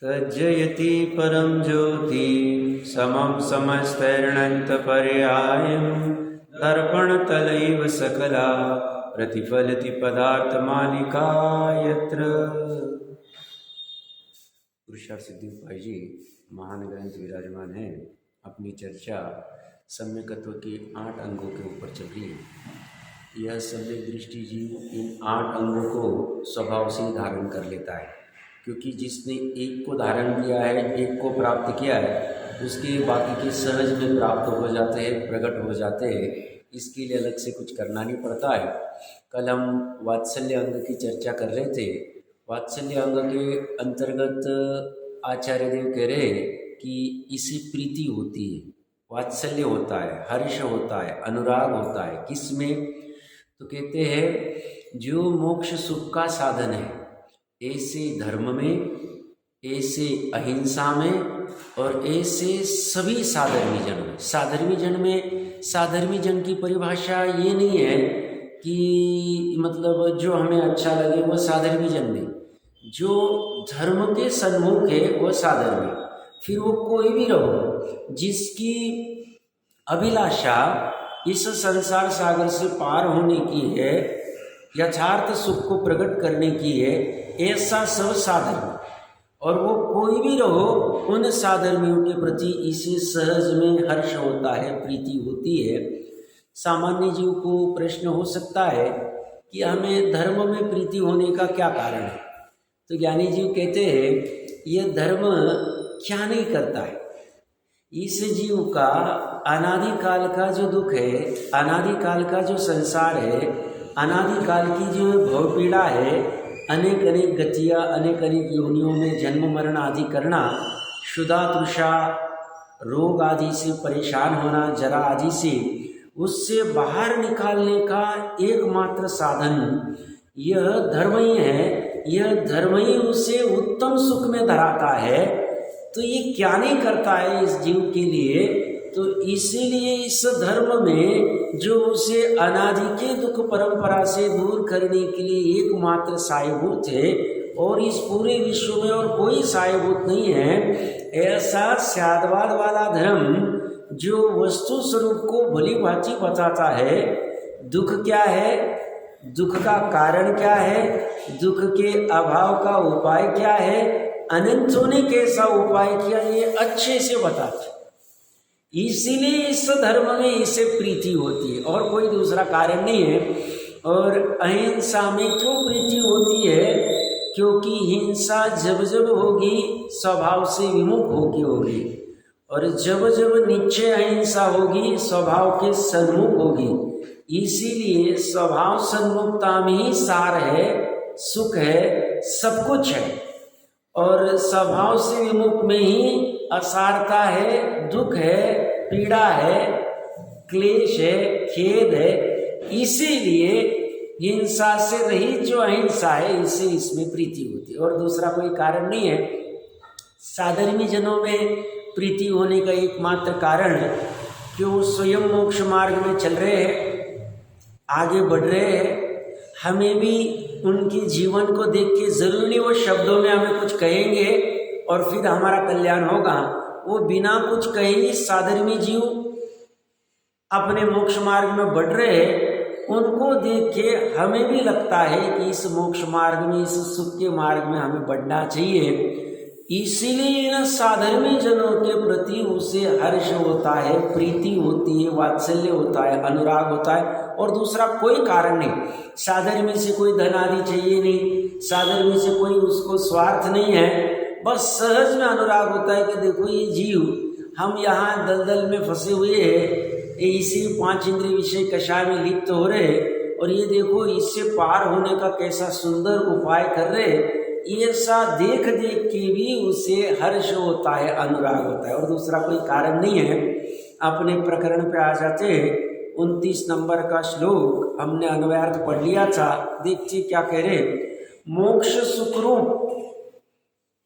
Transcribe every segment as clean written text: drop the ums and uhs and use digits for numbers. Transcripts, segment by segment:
तज्जयति परं ज्योति समं समस्तैर्णन्तपर्यायं दर्पणतलैव सकला प्रतिफलति पदार्थमालिका यत्र। पुरुषार्थ सिद्धि उपाय जी महान ग्रंथ विराजमान है। अपनी चर्चा सम्यकत्व के 8 अंगों के ऊपर चल रही है। यह सम्यक दृष्टि जीव इन 8 अंगों को स्वभाव से धारण कर लेता है, क्योंकि जिसने एक को धारण किया है, एक को प्राप्त किया है, उसके बाकी के सहज में प्राप्त हो जाते हैं, प्रकट हो जाते हैं। इसके लिए अलग से कुछ करना नहीं पड़ता है। कल हम वात्सल्य अंग की चर्चा कर रहे थे। वात्सल्य अंग के अंतर्गत आचार्य देव कह रहे हैं कि इसे प्रीति होती है, वात्सल्य होता है, हर्ष होता है, अनुराग होता है। किसमें? तो कहते हैं जो मोक्ष सुख का साधन है, ऐसे धर्म में, ऐसे अहिंसा में और ऐसे सभी साधर्मी जन में। साधर्मी जन की परिभाषा ये नहीं है कि मतलब जो हमें अच्छा लगे वो साधर्मी जन नहीं। जो धर्म के सन्मुख है वो साधर्मी। फिर वो कोई भी रहो, जिसकी अभिलाषा इस संसार सागर से पार होने की है, यथार्थ सुख को प्रकट करने की है, ऐसा सब साधर्मी। और वो कोई भी रहो, उन साधर्मियों के प्रति इसे सहज में हर्ष होता है, प्रीति होती है। सामान्य जीव को प्रश्न हो सकता है कि हमें धर्म में प्रीति होने का क्या कारण है। तो ज्ञानी जीव कहते हैं यह धर्म क्या नहीं करता है। इस जीव का अनादिकाल का जो दुख है, अनादिकाल का जो संसार है, अनादिकाल की जो भव पीड़ा है, अनेक अनेक गतियाँ, अनेक अनेक योनियों में जन्म मरण आदि करना, क्षुधा तृषा रोग आदि से परेशान होना, जरा आदि से, उससे बाहर निकालने का एकमात्र साधन यह धर्म ही है। यह धर्म ही उसे उत्तम सुख में धराता है। तो ये क्या नहीं करता है इस जीव के लिए। तो इसीलिए इस धर्म में जो उसे अनादि के दुख परंपरा से दूर करने के लिए एकमात्र सहायभूत है, और इस पूरे विश्व में और कोई सहायभूत नहीं है, ऐसा स्यादवाद वाला धर्म जो वस्तु स्वरूप को भली भांति बताता है। दुख क्या है, दुख का कारण क्या है, दुख के अभाव का उपाय क्या है, अनंतों ने कैसा उपाय किया, ये अच्छे से बताते। इसीलिए इस धर्म में इसे प्रीति होती है और कोई दूसरा कारण नहीं है। और अहिंसा में क्यों प्रीति होती है? क्योंकि हिंसा जब जब होगी स्वभाव से विमुख होगी, और जब जब निश्चय अहिंसा होगी स्वभाव के सन्मुख होगी। इसीलिए स्वभाव सन्मुखता में ही सार है, सुख है, सब कुछ है। और स्वभाव से विमुख में ही असारता है, दुख है, पीड़ा है, क्लेश है, खेद है। इसीलिए हिंसा से रहित जो अहिंसा है, इससे इसमें प्रीति होती है और दूसरा कोई कारण नहीं है। साधर्मी जनों में प्रीति होने का एकमात्र कारण कि वो स्वयं मोक्ष मार्ग में चल रहे हैं, आगे बढ़ रहे हैं। हमें भी उनके जीवन को देख के जरूरी नहीं वो शब्दों में हमें कुछ कहेंगे और फिर हमारा कल्याण होगा। वो बिना कुछ कहे ही साधर्मी जीव अपने मोक्ष मार्ग में बढ़ रहे हैं। उनको देख के हमें भी लगता है कि इस मोक्ष मार्ग में, इस सुख के मार्ग में हमें बढ़ना चाहिए। इसीलिए इन साधर्मी जनों के प्रति उसे हर्ष होता है, प्रीति होती है, वात्सल्य होता है, अनुराग होता है, और दूसरा कोई कारण नहीं। साधर्मी से कोई धन आदि चाहिए नहीं, साधर्मी से कोई उसको स्वार्थ नहीं है। बस सहज में अनुराग होता है कि देखो ये जीव, हम यहाँ दलदल में फंसे हुए हैं, इसी 5 इंद्रिय विषय कषाय में लिप्त हो रहे, और ये देखो इससे पार होने का कैसा सुंदर उपाय कर रहे। ऐसा देख देख के भी उसे हर्ष होता है, अनुराग होता है, और दूसरा कोई कारण नहीं है। अपने प्रकरण पे आ जाते हैं। 29 नंबर का श्लोक हमने अन्वयार्थ पढ़ लिया था। देखिए क्या कह रहे। मोक्ष सुखरूप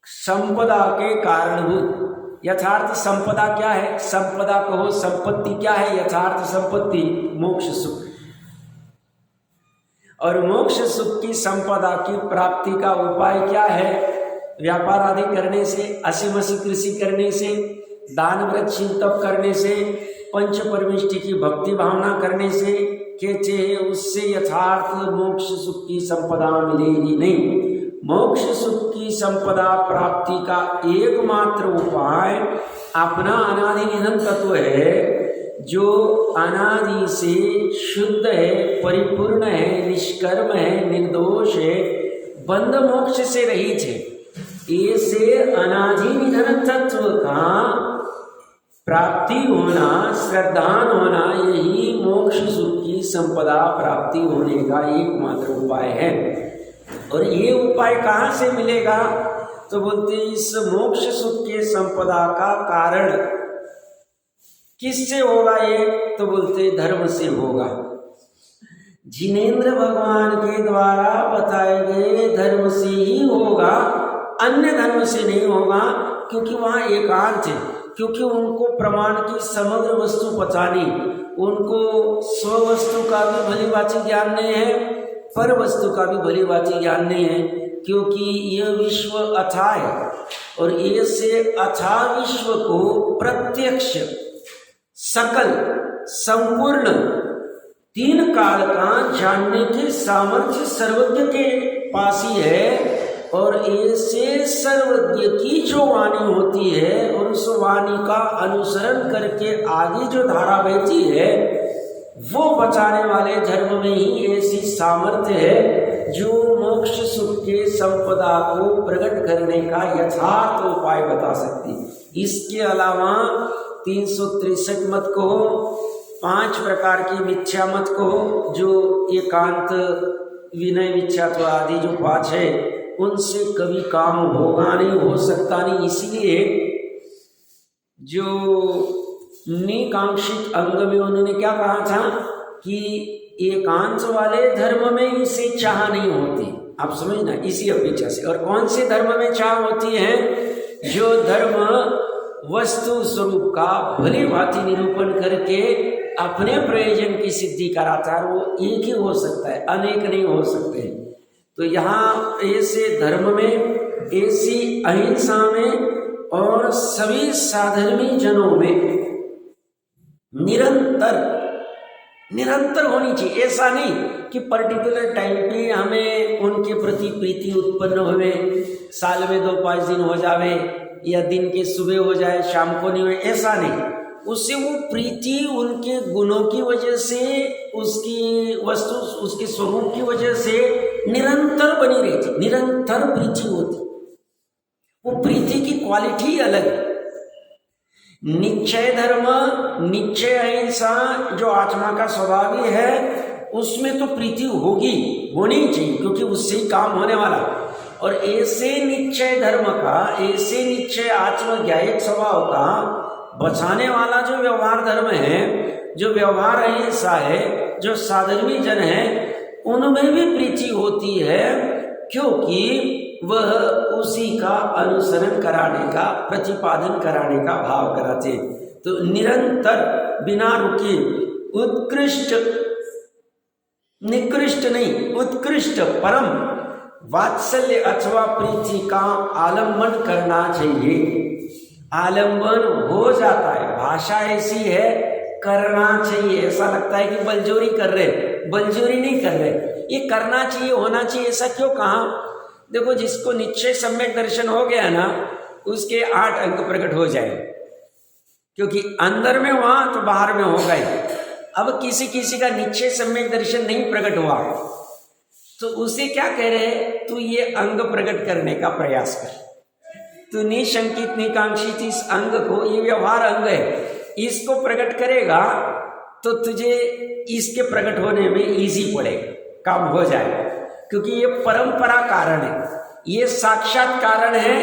संपदा के कारणभूत। यथार्थ संपदा क्या है? संपदा कहो, संपत्ति क्या है? यथार्थ संपत्ति मोक्ष सुख। और मोक्ष सुख की संपदा की प्राप्ति का उपाय क्या है? व्यापार आदि करने से, असीमसी कृषि करने से, दान व्रत शील तप करने से, पंच परमेष्टि की भक्ति भावना करने से के उससे यथार्थ मोक्ष सुख की संपदा मिलेगी नहीं। मोक्ष सुख की संपदा प्राप्ति का एकमात्र उपाय अपना अनादि निधन तत्व है, जो अनादि से शुद्ध है, परिपूर्ण है, निष्कर्म है, निर्दोष है, बंध मोक्ष से रहित है। ऐसे अनादि निधन तत्व का प्राप्ति होना, श्रद्धान होना, यही मोक्ष सुख की संपदा प्राप्ति होने का एकमात्र उपाय है। और ये उपाय कहाँ से मिलेगा? तो बोलते इस मोक्ष सुख के संपदा का कारण किससे होगा? ये तो बोलते धर्म से होगा। जिनेंद्र भगवान के द्वारा बताए गए धर्म से ही होगा, अन्य धर्म से नहीं होगा, क्योंकि वहाँ एकांत है, क्योंकि उनको प्रमाण की समग्र वस्तु पता नहीं, उनको स्व वस्तु का भी भली भांति ज्ञान नहीं है, पर वस्तु का भी भली भांति ज्ञान नहीं है, क्योंकि यह विश्व अथाह है और ऐसे अथाह विश्व को प्रत्यक्ष, सकल, संपूर्ण, तीन काल का जानने की सामर्थ्य सर्वज्ञ के पास ही है। और ऐसे सर्वज्ञ की जो वाणी होती है और उस वाणी का अनुसरण करके आगे जो धारा बहती है, वो बचाने वाले धर्म में ही ऐसी सामर्थ्य है जो मोक्ष सुख के संपदा को प्रकट करने का यथार्थ उपाय बता सकती। इसके अलावा 363 मत कहो, 5 प्रकार की मिथ्या मत कहो, जो एकांत, विनय, मिथ्यात्व आदि जो 5 है, उनसे कभी काम होगा नहीं, हो सकता नहीं। इसलिए जो निकांक्षित अंग में उन्होंने क्या कहा था कि एकांत वाले धर्म में इसे चाह नहीं होती। आप समझना, इसी अपेक्षा से। और कौन से धर्म में चाह होती है? जो धर्म वस्तु स्वरूप का भली भांति निरूपण करके अपने प्रयोजन की सिद्धि कराता है, वो एक ही हो सकता है, अनेक नहीं हो सकते। तो यहाँ ऐसे धर्म में, ऐसी अहिंसा में और सभी साधर्मी जनों में निरंतर होनी चाहिए। ऐसा नहीं कि पर्टिकुलर टाइम पे हमें उनके प्रति प्रीति उत्पन्न होवे, साल में 2-5 दिन हो जावे, या दिन के सुबह हो जाए शाम को नहीं हो, ऐसा नहीं। उससे वो प्रीति उनके गुणों की वजह से, उसकी वस्तु, उसके स्वरूप की वजह से निरंतर बनी रहती, निरंतर प्रीति होती। वो प्रीति की क्वालिटी अलग है। निश्चय धर्म, निश्चय अहिंसा जो आत्मा का स्वभाव ही है, उसमें तो प्रीति होगी, होनी चाहिए, क्योंकि उससे ही काम होने वाला। और ऐसे निश्चय धर्म का, ऐसे निश्चय आत्मज्ञायक स्वभाव का बचाने वाला जो व्यवहार धर्म है, जो व्यवहार अहिंसा है, जो साधर्मी जन है, उनमें भी प्रीति होती है, क्योंकि वह उसी का अनुसरण कराने का, प्रतिपादन कराने का भाव कराते। तो निरंतर बिना रुके उत्कृष्ट, निकृष्ट नहीं, उत्कृष्ट परम वात्सल्य अथवा प्रीति का आलंबन करना चाहिए। आलंबन हो जाता है, भाषा ऐसी है, करना चाहिए। ऐसा लगता है कि बलजोरी कर रहे, बलजोरी नहीं कर रहे, ये करना चाहिए, होना चाहिए। ऐसा क्यों कहा? देखो, जिसको निश्चय सम्यक दर्शन हो गया ना, उसके 8 अंग प्रकट हो जाए, क्योंकि अंदर में वहां तो बाहर में हो गए। अब किसी किसी का निश्चय सम्यक दर्शन नहीं प्रकट हुआ, तो उसे क्या कह रहे हैं? तू ये अंग प्रकट करने का प्रयास कर, तू निशंकित निकांक्षित इस अंग को, ये व्यवहार अंग है, इसको प्रकट करेगा तो तुझे इसके प्रकट होने में इजी पड़ेगा, काम हो जाएगा। क्योंकि ये परंपरा कारण है, ये साक्षात कारण है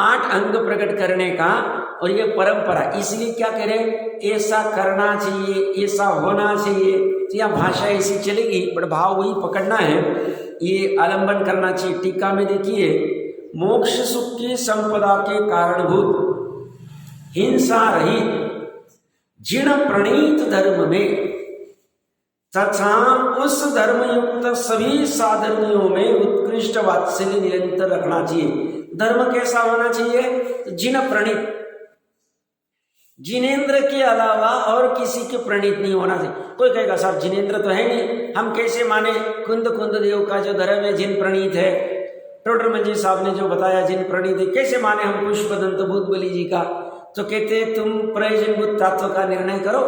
8 अंग प्रकट करने का, और ये परंपरा। इसलिए क्या करें? ऐसा करना चाहिए, ऐसा होना चाहिए। तो यह भाषा ऐसी चलेगी, बट भाव वही पकड़ना है, ये आलंबन करना चाहिए। टीका में देखिए, मोक्ष सुख की संपदा के कारणभूत हिंसा रहित जिण प्रणीत धर्म में तथा उस धर्मयुक्त सभी साधर्मियों में उत्कृष्ट वात्सल्य निरंतर रखना चाहिए। धर्म कैसा होना चाहिए? तो जिन प्रणीत, जिनेंद्र के अलावा और किसी के प्रणीत नहीं होना चाहिए। कोई कहेगा साहब जिनेंद्र तो है नहीं, हम कैसे माने कुंद देव का जो धर्म है जिन प्रणीत है। टोडर मंजी साहब ने जो बताया जिन प्रणीत है, कैसे माने हम पुष्पदंत भूतबली जी का? तो कहते तुम प्रयोजनभूत तत्व का निर्णय करो,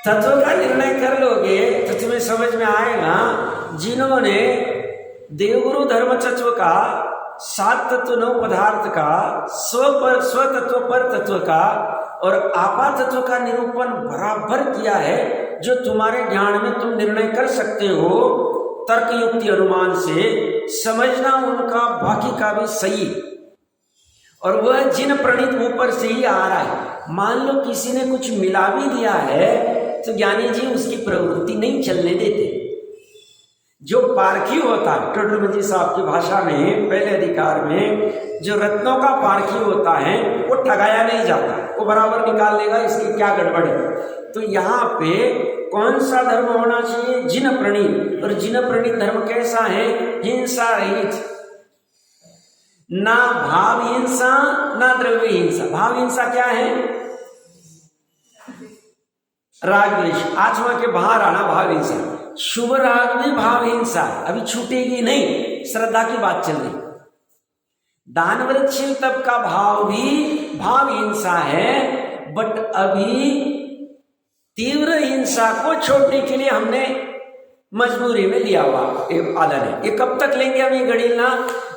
तत्व का निर्णय कर लोगे तो तुम्हें समझ में आएगा जिन्होंने देवगुरु धर्म तत्व का, सात तत्व नौ पदार्थ का, स्व तत्व पर तत्व का और आपा तत्व का निरूपण बराबर किया है, जो तुम्हारे ज्ञान में तुम निर्णय कर सकते हो तर्क युक्ति अनुमान से, समझना उनका बाकी का भी सही, और वह जिन प्रणीत ऊपर से ही आ रहा है। मान लो किसी ने कुछ मिला भी दिया है तो ज्ञानी जी उसकी प्रवृत्ति नहीं चलने देते। जो पारखी होता है, टोडर मंजी साहब की भाषा में पहले अधिकार में, जो रत्नों का पारखी होता है वो ठगाया नहीं जाता, वो बराबर निकाल लेगा इसकी क्या गड़बड़ है। तो यहाँ पे कौन सा धर्म होना चाहिए? जिन प्रणीत। और जिन प्रणीत धर्म कैसा है? हिंसा रहित, ना भाव हिंसा ना द्रव्य हिंसा। भाव हिंसा क्या है? राग द्वेष, आत्मा के बाहर आना भाव हिंसा। शुभ राग भी भाव हिंसा, अभी छूटेगी नहीं, श्रद्धा की बात चल रही। दान वृक्षिल तब का भाव भी भाव हिंसा है, बट अभी तीव्र हिंसा को छोड़ने के लिए हमने मजबूरी में लिया हुआ आदन है। ये कब तक लेंगे हम ये गणिलना?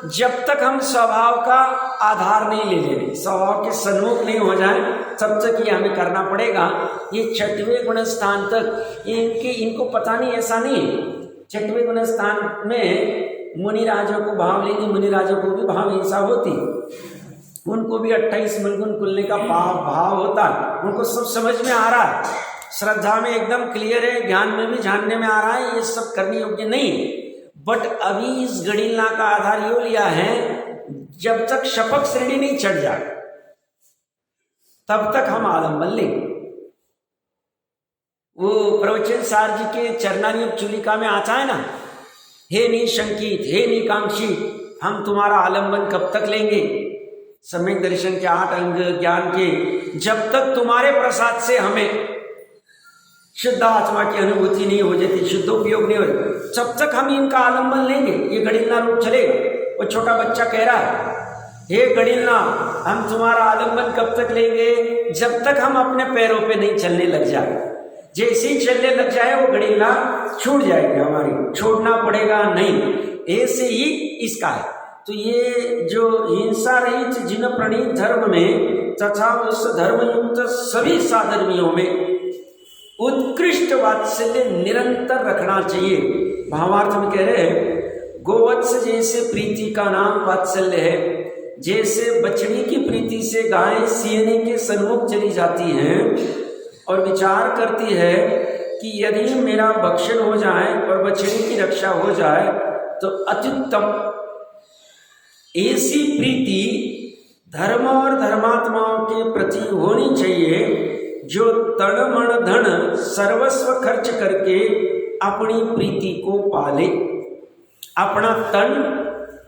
जब तक हम स्वभाव का आधार नहीं ले लेंगे, स्वभाव के सन्मुख नहीं हो जाए, तब तक ये हमें करना पड़ेगा। ये छठवें गुण स्थान तक इनको पता नहीं, ऐसा नहीं। छठवें गुण स्थान में मुनि राजों को भाव लेंगे, मुनि राजों को भी भाव हिंसा होती, उनको भी 28 मलगुण खुलने का भाव होता है, उनको सब समझ में आ रहा है, श्रद्धा में एकदम क्लियर है, ज्ञान में भी जानने में आ रहा है, ये सब करने योग्य नहीं। बट अभी इस गणिलना का आधार यो लिया है, जब तक शपथ श्रेणी नहीं चढ़ जाए तब तक हम आलम्बन लेंगे। वो प्रवचन सार जी के चरणायुक्त चुलिका में आता है ना, हे निशंकित, हे निकांक्षी, हम तुम्हारा आलम्बन कब तक लेंगे? सम्यक दर्शन के 8 अंग ज्ञान के, जब तक तुम्हारे प्रसाद से हमें शुद्ध आत्मा की अनुभूति नहीं हो जाती, शुद्ध उपयोग नहीं हो जाता, जब तक हम इनका आलम्बन लेंगे ये गणिलना रूप चलेगा। वो छोटा बच्चा कह रहा है, हे गणिलना, हम तुम्हारा आलम्बन कब तक लेंगे? जब तक हम अपने पैरों पे नहीं चलने लग जाए। जैसे ही चलने लग जाए वो गणिलना छूट जाएगी हमारी, छोड़ना पड़ेगा नहीं। ऐसे ही इसका है। तो ये जो हिंसा रहित जिन प्रणीत धर्म में तथा उस धर्मयुक्त सभी साधर्मियों में उत्कृष्ट वात्सल्य निरंतर रखना चाहिए। भावार्थ में कह रहे हैं, गोवत्स जैसे प्रीति का नाम वात्सल्य है, जैसे बछड़ी की प्रीति से गाय सियने के सन्मुख चली जाती है और विचार करती है कि यदि मेरा भक्षण हो जाए और बछड़ी की रक्षा हो जाए तो अत्युत्तम। ऐसी प्रीति धर्म और धर्मात्माओं के प्रति होनी चाहिए, जो तन मन धन सर्वस्व खर्च करके अपनी प्रीति को पाले। अपना तन,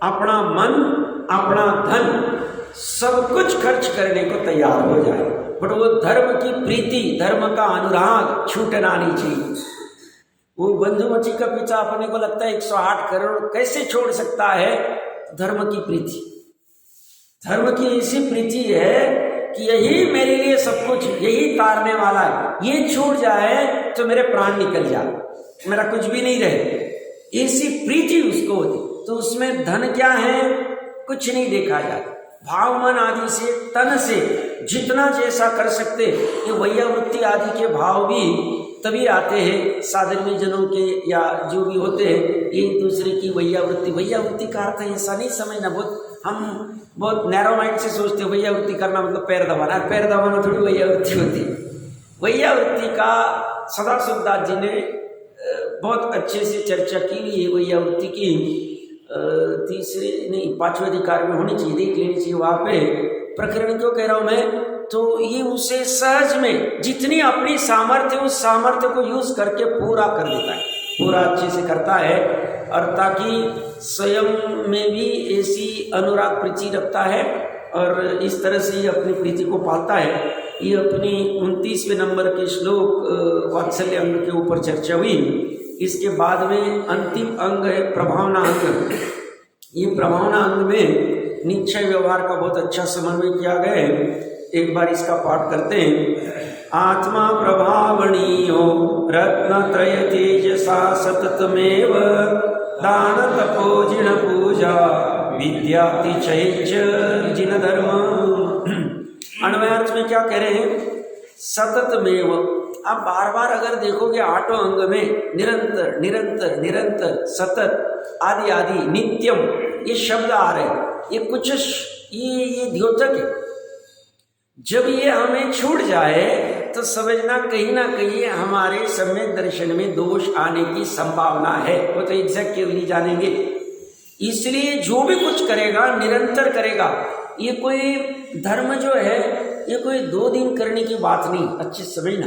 अपना मन, अपना धन सब कुछ खर्च करने को तैयार हो जाए, बट वो धर्म की प्रीति, धर्म का अनुराग छूटना नहीं चाहिए। वो बंधुमती का पिता अपने को लगता है 108 करोड़ कैसे छोड़ सकता है? धर्म की प्रीति, धर्म की ऐसी प्रीति है कि यही मेरे लिए सब कुछ, यही तारने वाला है, ये छूट जाए तो मेरे प्राण निकल जाए, मेरा कुछ भी नहीं रहे। ऐसी प्रीति उसको होती। तो उसमें धन क्या है? कुछ नहीं देखा जाता। भाव मन आदि से, तन से जितना जैसा कर सकते, ये वैयावृत्ति आदि के भाव भी तभी आते हैं साधर्मी जनों के, या जो भी होते हैं एक दूसरे की वैयावृत्ति। वैयावृत्ति का अर्थ ऐसा नहीं समझना, हम बहुत नैरो माइंड से सोचते हैं वैयावृत्ति करना मतलब पैर दबाना। पैर दबाना थोड़ी वैयावृत्ति होती है। वैयावृत्ति का सदाशिव दास जी ने बहुत अच्छे से चर्चा की हुई है। वैयावृत्ति की तीसरे नहीं 5वें अधिकार में होनी चाहिए, देख लेनी चाहिए वहाँ पे। प्रकरण क्यों कह रहा हूँ मैं? तो ये उसे सहज में जितनी अपनी सामर्थ्य, उस सामर्थ्य को यूज करके पूरा कर देता है, पूरा अच्छे से करता है। और ताकि स्वयं में भी ऐसी अनुराग प्रीति रखता है और इस तरह से ये अपनी प्रीति को पालता है। ये अपनी 29वें नंबर के श्लोक वात्सल्य अंग के ऊपर चर्चा हुई। इसके बाद में अंतिम अंग है प्रभावना अंग। ये प्रभावना अंग में निश्चय व्यवहार का बहुत अच्छा समन्वय किया गया है। एक बार इसका पाठ करते हैं। आत्मा प्रभावणीयो रत्नत्रय तेजसा सततमेव दान तपो जिन पूजा विद्यातिशय जिन धर्म। अन्वयार्थ में क्या कह रहे हैं? सततमेव। आप बार बार अगर देखोगे आठों अंग में निरंतर निरंतर निरंतर सतत आदि आदि नित्यम ये शब्द आ रहे हैं। ये कुछ ये द्योतक है। जब ये हमें छूट जाए तो समझना कहीं ना कहीं हमारे सम्यक दर्शन में दोष आने की संभावना है। वो तो एग्जैक्टली जानेंगे। इसलिए जो भी कुछ करेगा निरंतर करेगा। ये कोई धर्म जो है ये कोई 2 दिन करने की बात नहीं। अच्छे समझना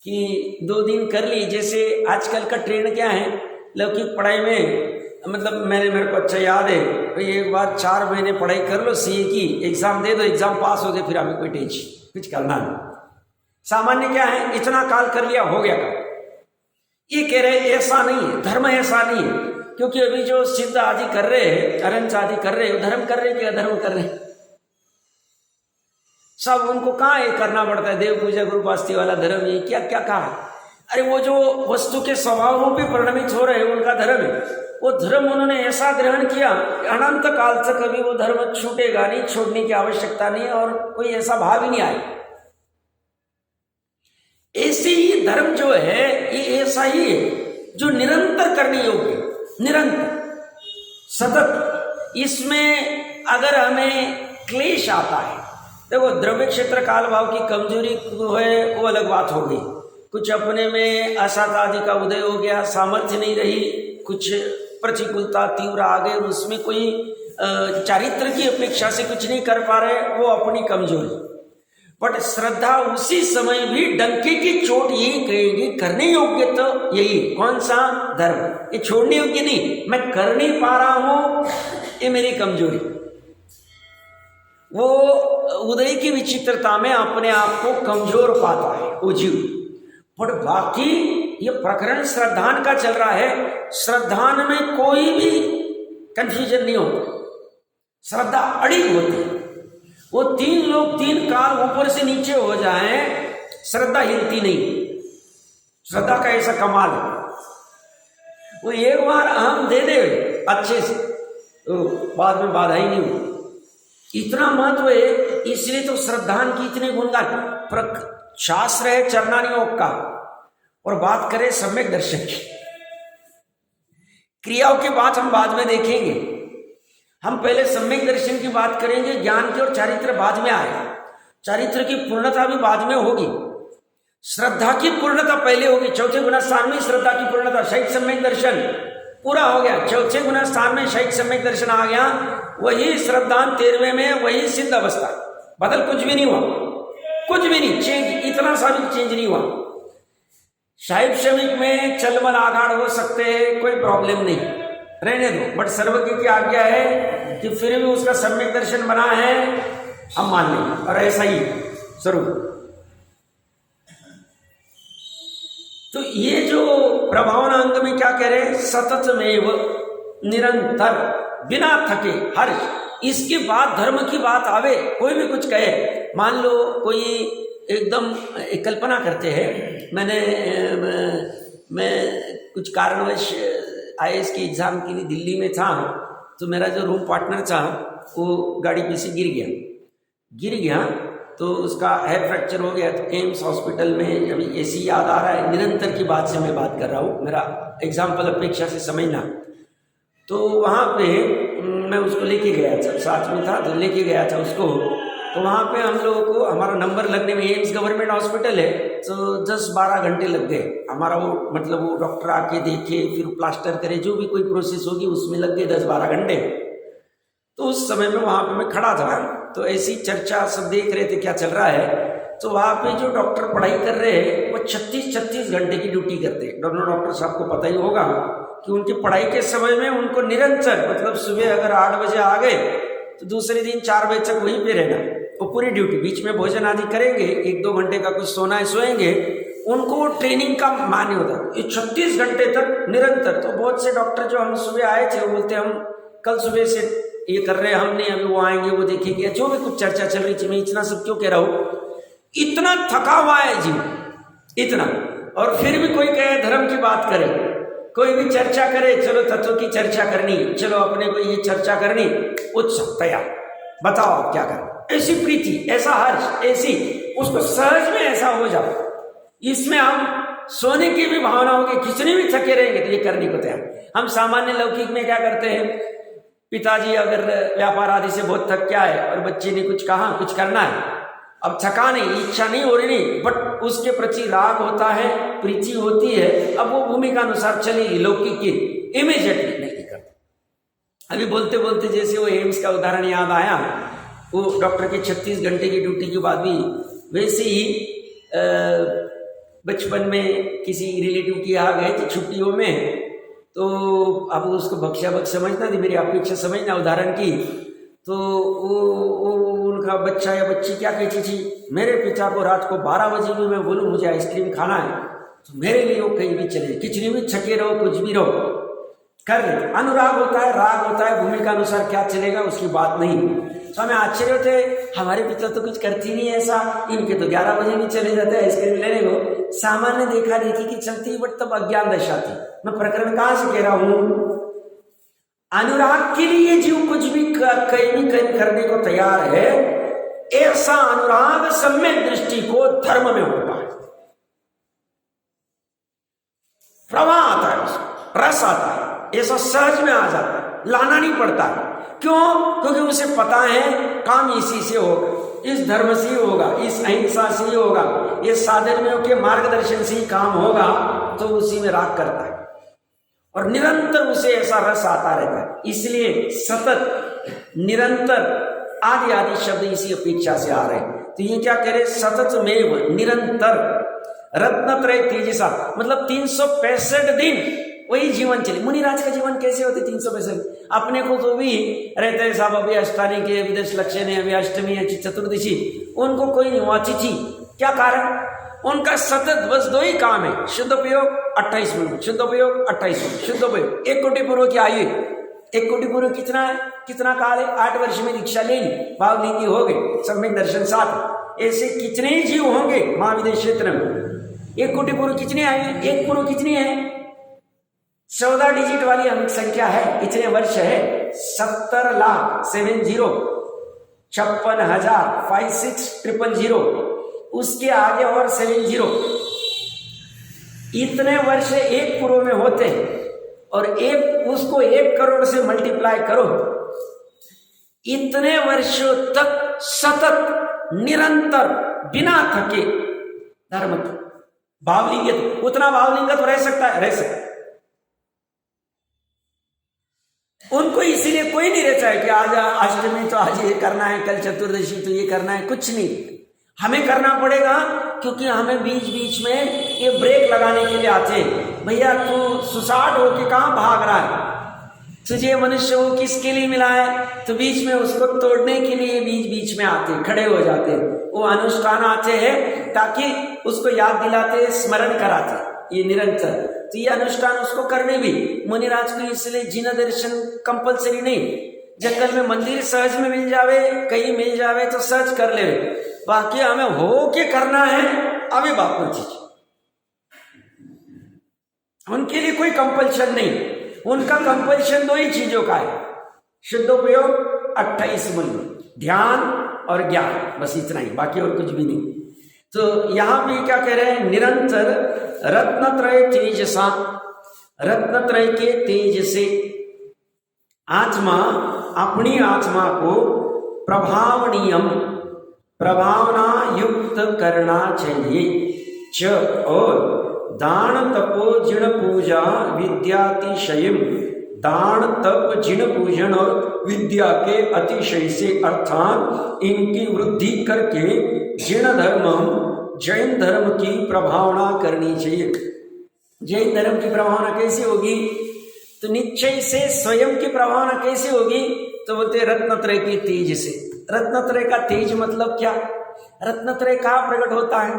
कि 2 दिन कर ली। जैसे आजकल का ट्रेंड क्या है, लौकिक पढ़ाई में, मतलब मेरे को अच्छा याद है भाई, एक बार 4 महीने पढ़ाई कर लो सीए की, एग्जाम दे दो, एग्जाम पास हो गए, फिर हमें कोई टेंशन कुछ करना नहीं। सामान्य क्या है, इतना काल कर लिया हो गया। ये कह रहे ऐसा नहीं है, धर्म ऐसा नहीं है। क्योंकि अभी जो सिद्ध आदि कर रहे हैं, अरंच आदि कर रहे हैं, धर्म कर रहे हैं कि अधर्म कर रहे हैं? सब उनको कहाँ ये करना पड़ता है, देव पूजा गुरुपास्ती वाला धर्म, ये क्या क्या कहा। अरे वो जो वस्तु के स्वभाव रूप में परिणमित हो रहे हैं उनका धर्म है। वो धर्म उन्होंने ऐसा ग्रहण किया अनंत काल तक कभी वो धर्म छूटेगा नहीं, छोड़ने की आवश्यकता नहीं और कोई ऐसा भाव ही नहीं आए। ऐसे ही धर्म जो है ये ऐसा ही है जो निरंतर करने योग्य, निरंतर सतत। इसमें अगर हमें क्लेश आता है, देखो द्रव्य क्षेत्र काल भाव की कमजोरी है वो अलग बात हो गई। कुछ अपने में असात आदि का उदय हो गया, सामर्थ्य नहीं रही, कुछ प्रतिकूलता तीव्र आ गई, उसमें कोई चारित्र की अपेक्षा से कुछ नहीं कर पा रहे, वो अपनी कमजोरी। बट श्रद्धा उसी समय भी डंके की चोट यही कहेगी करने योग्य तो यही। कौन सा धर्म? ये छोड़ने योग्य नहीं, मैं कर नहीं पा रहा हूं, ये मेरी कमजोरी। वो उदय की विचित्रता में अपने आप को कमजोर पाता है वो जीव। बट बाकी ये प्रकरण श्रद्धान का चल रहा है। श्रद्धान में कोई भी कंफ्यूजन नहीं होता, श्रद्धा अड़ी होती है। वो 3 लोग 3 काल ऊपर से नीचे हो जाएं, श्रद्धा हिलती नहीं। श्रद्धा का ऐसा कमाल है। वो एक बार अहम दे दे अच्छे से तो बाद में बाधा ही नहीं हो। इतना महत्व है, इसलिए तो श्रद्धान की इतने गुणगान। शास्त्र है चरणानियोग का, और बात करें सम्यक दर्शन की। क्रियाओं की बात हम बाद में देखेंगे। हम पहले सम्यक दर्शन की बात करेंगे। ज्ञान की और चारित्र बाद में आए। चारित्र की पूर्णता भी बाद में होगी, श्रद्धा की पूर्णता पहले होगी। चौथे गुना स्थान में श्रद्धा की पूर्णता, शैक सम्यक दर्शन पूरा हो गया। चौथे गुना स्थान में शैक सम्यक दर्शन आ गया, वही श्रद्धान 13वें में, वही सिद्ध अवस्था। बदल कुछ भी नहीं हुआ, कुछ भी नहीं चेंज, इतना सा भी चेंज नहीं हुआ। शैव शमिक में चलमल आघाड़ हो सकते हैं, कोई प्रॉब्लम नहीं, रहने दो। बट सर्वज्ञ की आज्ञा है कि फिर भी उसका सम्यक दर्शन बना है, हम मान लेंगे। और ऐसा ही स्वरूप। तो ये जो प्रभावना अंग में क्या कह रहे हैं, सततमेव, निरंतर, बिना थके, हर्ष। इसके बाद धर्म की बात आवे, कोई भी कुछ कहे। मान लो कोई एकदम एक कल्पना करते हैं, मैं कुछ कारणवश IAS के एग्ज़ाम के लिए दिल्ली में था, तो मेरा जो रूम पार्टनर था वो गाड़ी पे से गिर गया तो उसका हेड फ्रैक्चर हो गया। तो एम्स हॉस्पिटल में अभी ऐसी याद आ रहा है, निरंतर की बात से मैं बात कर रहा हूँ, मेरा एग्जाम्पल अपेक्षा से समझना। तो वहाँ पे मैं उसको लेके गया था, साथ में था तो लेके गया था उसको। तो वहाँ पे हम लोगों को हमारा नंबर लगने में, एम्स गवर्नमेंट हॉस्पिटल है, तो 10-12 घंटे लग गए हमारा। वो मतलब वो डॉक्टर आके देखे, फिर प्लास्टर करे, जो भी कोई प्रोसेस होगी उसमें लग गए 10-12 घंटे। तो उस समय में वहाँ पे मैं खड़ा था, तो ऐसी चर्चा सब देख रहे थे क्या चल रहा है। तो वहाँ पे जो डॉक्टर पढ़ाई कर रहे हैं वो 36 घंटे की ड्यूटी करते हैं। डॉक्टर साहब को पता ही होगा कि उनकी पढ़ाई के समय में उनको निरंतर, मतलब सुबह अगर 8 बजे आ गए तो दूसरे दिन 4 बजे तक वहीं पे रहना, वो पूरी ड्यूटी, बीच में भोजन आदि करेंगे, 1-2 घंटे का कुछ सोना है सोएंगे, उनको ट्रेनिंग का मान्य होता है। ये 36 घंटे तक निरंतर। तो बहुत से डॉक्टर जो हम सुबह आए थे वो बोलते हम कल सुबह से ये कर रहे हैं, हम नहीं, अभी वो आएंगे वो देखेंगे, जो भी कुछ चर्चा चल रही थी। मैं इतना सब क्यों कह रहा हूँ, इतना थका हुआ है जीव, इतना। और फिर भी कोई कहे धर्म की बात करे, कोई भी चर्चा करे, चलो तत्व की चर्चा करनी, चलो अपने को ये चर्चा करनी, उत्सुक तैयार, बताओ आप क्या करें। ऐसी प्रीति, ऐसा हर्ष, ऐसी उसको सहज में ऐसा हो जाओ, इसमें हम सोने की भी भावना होगी, कितने भी थके रहेंगे तो ये करने को तैयार। हम सामान्य लौकिक में क्या करते हैं, पिताजी अगर व्यापार आदि से बहुत थक गया है और बच्चे ने कुछ कहा, कुछ करना है, अब थका नहीं, इच्छा नहीं हो रही नहीं, बट उसके प्रति राग होता है, प्रीति होती है, अब वो भूमिका अनुसार चलेगी, लौकिक की इमीडिएटली नहीं करता। अभी बोलते बोलते जैसे वो एम्स का उदाहरण याद आया, वो डॉक्टर के 36 घंटे की ड्यूटी के बाद भी वैसे ही बचपन में किसी रिलेटिव के यहाँ गए थे छुट्टियों में, तो अब उसको बख्शा बख्श समझना थी, मेरी अपेक्षा समझना उदाहरण की। तो वो उनका बच्चा या बच्ची क्या कहती थी, मेरे पिता को रात को 12 बजे भी मैं बोलूँ मुझे आइसक्रीम खाना है तो मेरे लिए वो कहीं भी चले, कितनी भी थके रहो, कुछ भी रहो, कर ले। अनुराग होता है, राग होता है, भूमिका अनुसार क्या चलेगा उसकी बात नहीं। तो हमें आश्चर्य होते, हमारे पिता तो कुछ करती नहीं ऐसा, इनके तो 11 बजे भी चले जाते हैं आइसक्रीम लेने को। सामान्य देखा देखी की चलती, बट तब अज्ञान दशा थी। मैं प्रकरण कहां से कह रहा हूं, अनुराग के लिए जीव कुछ भी कहीं करने को तैयार है, ऐसा अनुराग सम्यक दृष्टि को धर्म में होता है, प्रवाह आता है, उसको रस आता है, ऐसा सहज में आ जाता है, लाना नहीं पड़ता। क्यों? क्योंकि उसे पता है काम इसी से होगा, इस धर्म से ही होगा, इस अहिंसा से ही होगा, इस साधर्मियों के मार्गदर्शन से ही काम होगा, तो उसी में राग करता है और निरंतर उसे ऐसा रस आता रहता है। इसलिए सतत, निरंतर आदि आदि शब्द इसी अपेक्षा से आ रहे हैं। तो ये क्या कह रहे, सतत में निरंतर रत्नत्रय तेजसा, मतलब 365 दिन वही जीवन चले। मुनिराज का जीवन कैसे होते 365? अपने को तो भी रहते हैं साहब, अभी अष्टानी के विदेश लक्ष्य है, अभी अष्टमी है, चतुर्दशी, उनको कोई नहीं हुआ तिथि। क्या कारण? उनका सतत बस 2 ही काम है, शुद्ध उपयोग 28 मिनट, शुद्ध उपयोग 28 मिनट, शुद्ध उपयोग। 1 कोटि पूर्व की आयु, 1 कोटि पूर्व कितना है, कितना काल है? 8 वर्ष में दीक्षा ले ली, भावलिंगी हो गए, सम्यक दर्शन 7। ऐसे कितने ही जीव होंगे महाविदेश क्षेत्र में? 1 कोटि पूर्व कितने आयु है? 1 पूर्व कितनी है? 14 डिजिट वाली अंक संख्या है, इतने वर्ष है, 70 लाख 70 56,000 56,000, उसके आगे और 70, इतने वर्ष एक पूर्व में होते हैं। और एक उसको 1 करोड़ से मल्टीप्लाई करो, इतने वर्षों तक सतत निरंतर बिना थके धर्म भावलिंग, उतना भावलिंग तो रह सकता है, रह सकता है। उनको इसीलिए कोई नहीं रहता है कि आज अष्टमी तो आज ये करना है, कल चतुर्दशी तो ये करना है, कुछ नहीं। हमें करना पड़ेगा, क्योंकि हमें बीच बीच में ये ब्रेक लगाने के लिए आते हैं। भैया तू सुसाट होके कहाँ भाग रहा है, तुझे मनुष्य को किसके लिए मिला है? तो बीच में उसको तोड़ने के लिए बीच बीच में आते, खड़े हो जाते, वो अनुष्ठान आते हैं ताकि उसको याद दिलाते, स्मरण कराते, ये निरंतर। तो ये अनुष्ठान उसको करने भी मुनिराज को इसलिए जिन दर्शन कंपलसरी नहीं। जंगल में मंदिर सहज में मिल जावे, कहीं मिल जावे तो सहज कर ले, बाकी हमें हो के करना है अभी बात न चीज। उनके लिए कोई कंपल्शन नहीं, उनका कंपल्शन 2 ही चीजों का है, शुद्ध उपयोग 28 मिनट, ध्यान और ज्ञान, बस इतना ही, बाकी और कुछ भी नहीं। तो यहां भी क्या कह रहे हैं, निरंतर रत्नत्रय तेजसा, रत्नत्रय के तेज से आत्मा, अपनी आत्मा को प्रभावनीयम, प्रभावना युक्त करना चाहिए। च और दान तपो जिण पूजा विद्यातिशयम, दान तप जिण पूजन और विद्या के अतिशय से, अर्थात इनकी वृद्धि करके जिण धर्म, जैन धर्म की प्रभावना करनी चाहिए। जैन धर्म की प्रभावना कैसी होगी? तो निश्चय से स्वयं की प्रभावना कैसे होगी? तो बोलते रत्नत्रय की तेज से। रत्नत्रय का तेज मतलब क्या? रत्नत्रय कहाँ प्रकट होता है?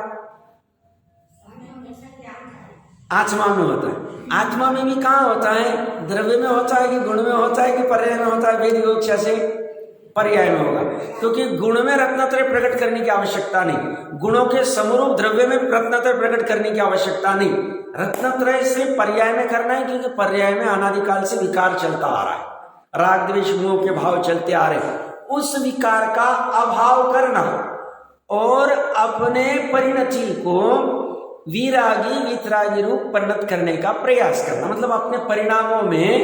आत्मा में होता है। आत्मा में भी कहाँ होता है? द्रव्य में होता है कि गुण में होता है कि पर्याय में होता है? वेद विवक्षा से पर्याय में होगा, क्योंकि गुण में रत्नत्रय प्रकट करने की आवश्यकता नहीं, गुणों के समरूप द्रव्य में रत्नत्रय प्रकट करने की आवश्यकता नहीं। रत्नत्रय से पर्याय में करना है, क्योंकि पर्याय में अनादिकाल से विकार चलता आ रहा है, राग द्वेष मोह के भाव चलते आ रहे हैं। उस विकार का अभाव करना और अपने परिणति को वीरागी वितरागी रूप परिणत करने का प्रयास करना, मतलब अपने परिणामों में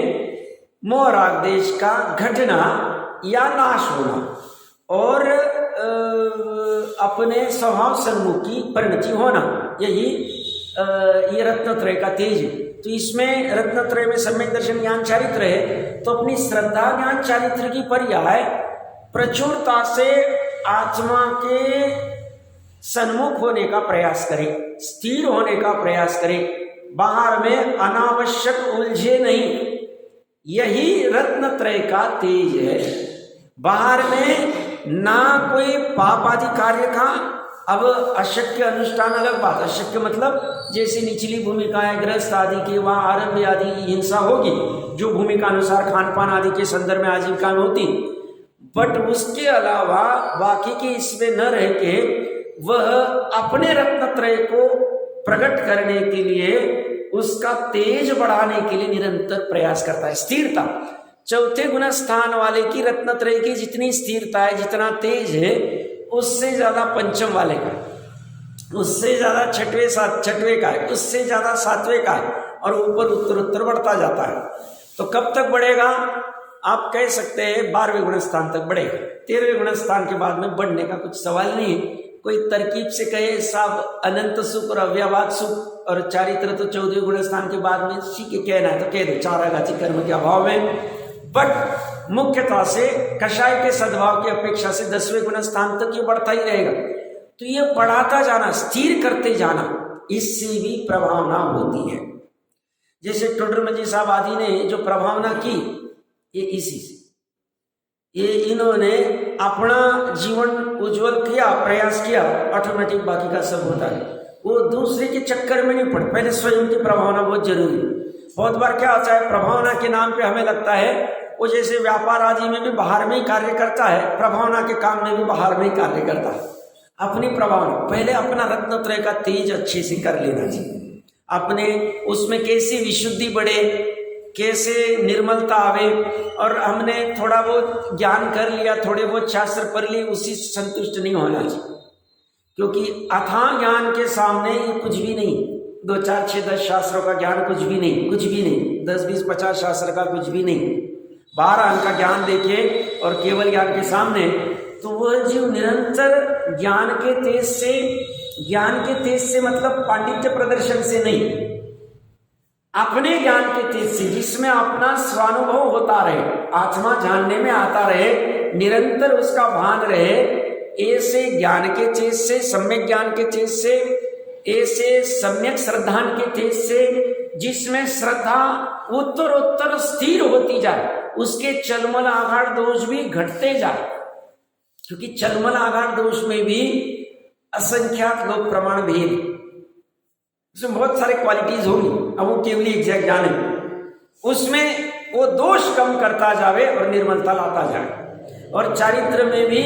मोह राग द्वेष का घटना या नाश होना और अपने स्वभाव सन्मुखी परिणति होना, यही ये रत्नत्रय का तेज है। तो इसमें रत्नत्रय में सम्यक दर्शन ज्ञान चारित्र है, तो अपनी श्रद्धा ज्ञान चारित्र की पर्याय प्रचुरता से आत्मा के सन्मुख होने का प्रयास करे, स्थिर होने का प्रयास करे, बाहर में अनावश्यक उलझे नहीं। यही रत्नत्रय का तेज है। बाहर में ना कोई पाप आदि कार्य का, अब अशक्य अनुष्ठान अलग बात, अशक्य मतलब जैसे निचली भूमिकाएं गृहस्थ आदि की, वहाँ आरंभ आदि हिंसा होगी जो भूमिका अनुसार खान पान आदि के संदर्भ में आजीविका में होती, बट उसके अलावा बाकी के इसमें न रह के वह अपने रत्नत्रय को प्रकट करने के लिए, उसका तेज बढ़ाने के लिए निरंतर प्रयास करता है। स्थिरता, चौथे गुण स्थान वाले की रत्नत्रय की जितनी स्थिरता है, जितना तेज है, उससे ज्यादा पंचम वाले का, उससे ज्यादा छठवें का है, उससे ज्यादा सातवें का है, और ऊपर उत्तर बढ़ता जाता है। तो कब तक बढ़ेगा? आप कह सकते हैं 12वें गुण स्थान तक बढ़ेगा। 13वें गुण स्थान के बाद में बढ़ने का कुछ सवाल नहीं है। कोई तरकीब से कहे साहब अनंत सुख और अव्यवाद सुख और चारित्र तो 14वें गुण स्थान के बाद में सी के कहना है तो कह दो, चारागाची कर्म के अभाव में। बट मुख्यतः से कषाय के सद्भाव की अपेक्षा से 10वें गुण स्थान तक ये बढ़ता ही रहेगा। तो ये बढ़ाता जाना, स्थिर करते जाना, इससे भी प्रभावना होती है। जैसे टोडरमल जी साहब आदि ने जो प्रभावना की, ये इसी से, ये इन्होंने अपना जीवन उज्जवल किया, प्रयास किया, ऑटोमेटिक बाकी का सब होता है। वो दूसरे के चक्कर में नहीं पड़े, पहले स्वयं की प्रभावना बहुत जरूरी है। बहुत बार क्या होता है, प्रभावना के नाम पे हमें लगता है वो जैसे व्यापार आदि में भी बाहर में ही कार्य करता है, प्रभावना के काम में भी बाहर में ही कार्य करता है। अपनी प्रभावना, पहले अपना रत्नत्रय का तेज अच्छे से कर लेना चाहिए, अपने उसमें कैसी विशुद्धि बढ़े, कैसे निर्मलता आवे। और हमने थोड़ा बहुत ज्ञान कर लिया, थोड़े बहुत शास्त्र पढ़ लिए, उसी से संतुष्ट नहीं होना चाहिए, क्योंकि अथाह ज्ञान के सामने ये कुछ भी नहीं। 2, 4, 6, 10 शास्त्रों का ज्ञान कुछ भी नहीं, कुछ भी नहीं। 10, 20, 50 शास्त्र का कुछ भी नहीं। 12 अंक का ज्ञान देखिए और केवल ज्ञान के सामने, तो वह जीव निरंतर ज्ञान के तेज से मतलब पांडित्य प्रदर्शन से नहीं, अपने ज्ञान के तेज से, जिसमें अपना स्वानुभव होता रहे, आत्मा जानने में आता रहे, निरंतर उसका भान रहे, ऐसे ज्ञान के तेज से, सम्यक ज्ञान के तेज से, ऐसे सम्यक श्रद्धान के तेज से, जिसमें श्रद्धा उत्तर उत्तर स्थिर होती जाए, उसके चलमल आघाड़ दोष भी घटते जाए, क्योंकि चलमल आघाड़ दोष में भी असंख्यात लोक प्रमाण भेद, उसमें बहुत सारे क्वालिटीज होंगी, अब वो केवल एग्जैक्ट ज्ञान है, उसमें वो दोष कम करता जावे और निर्मलता लाता जाए। और चारित्र में भी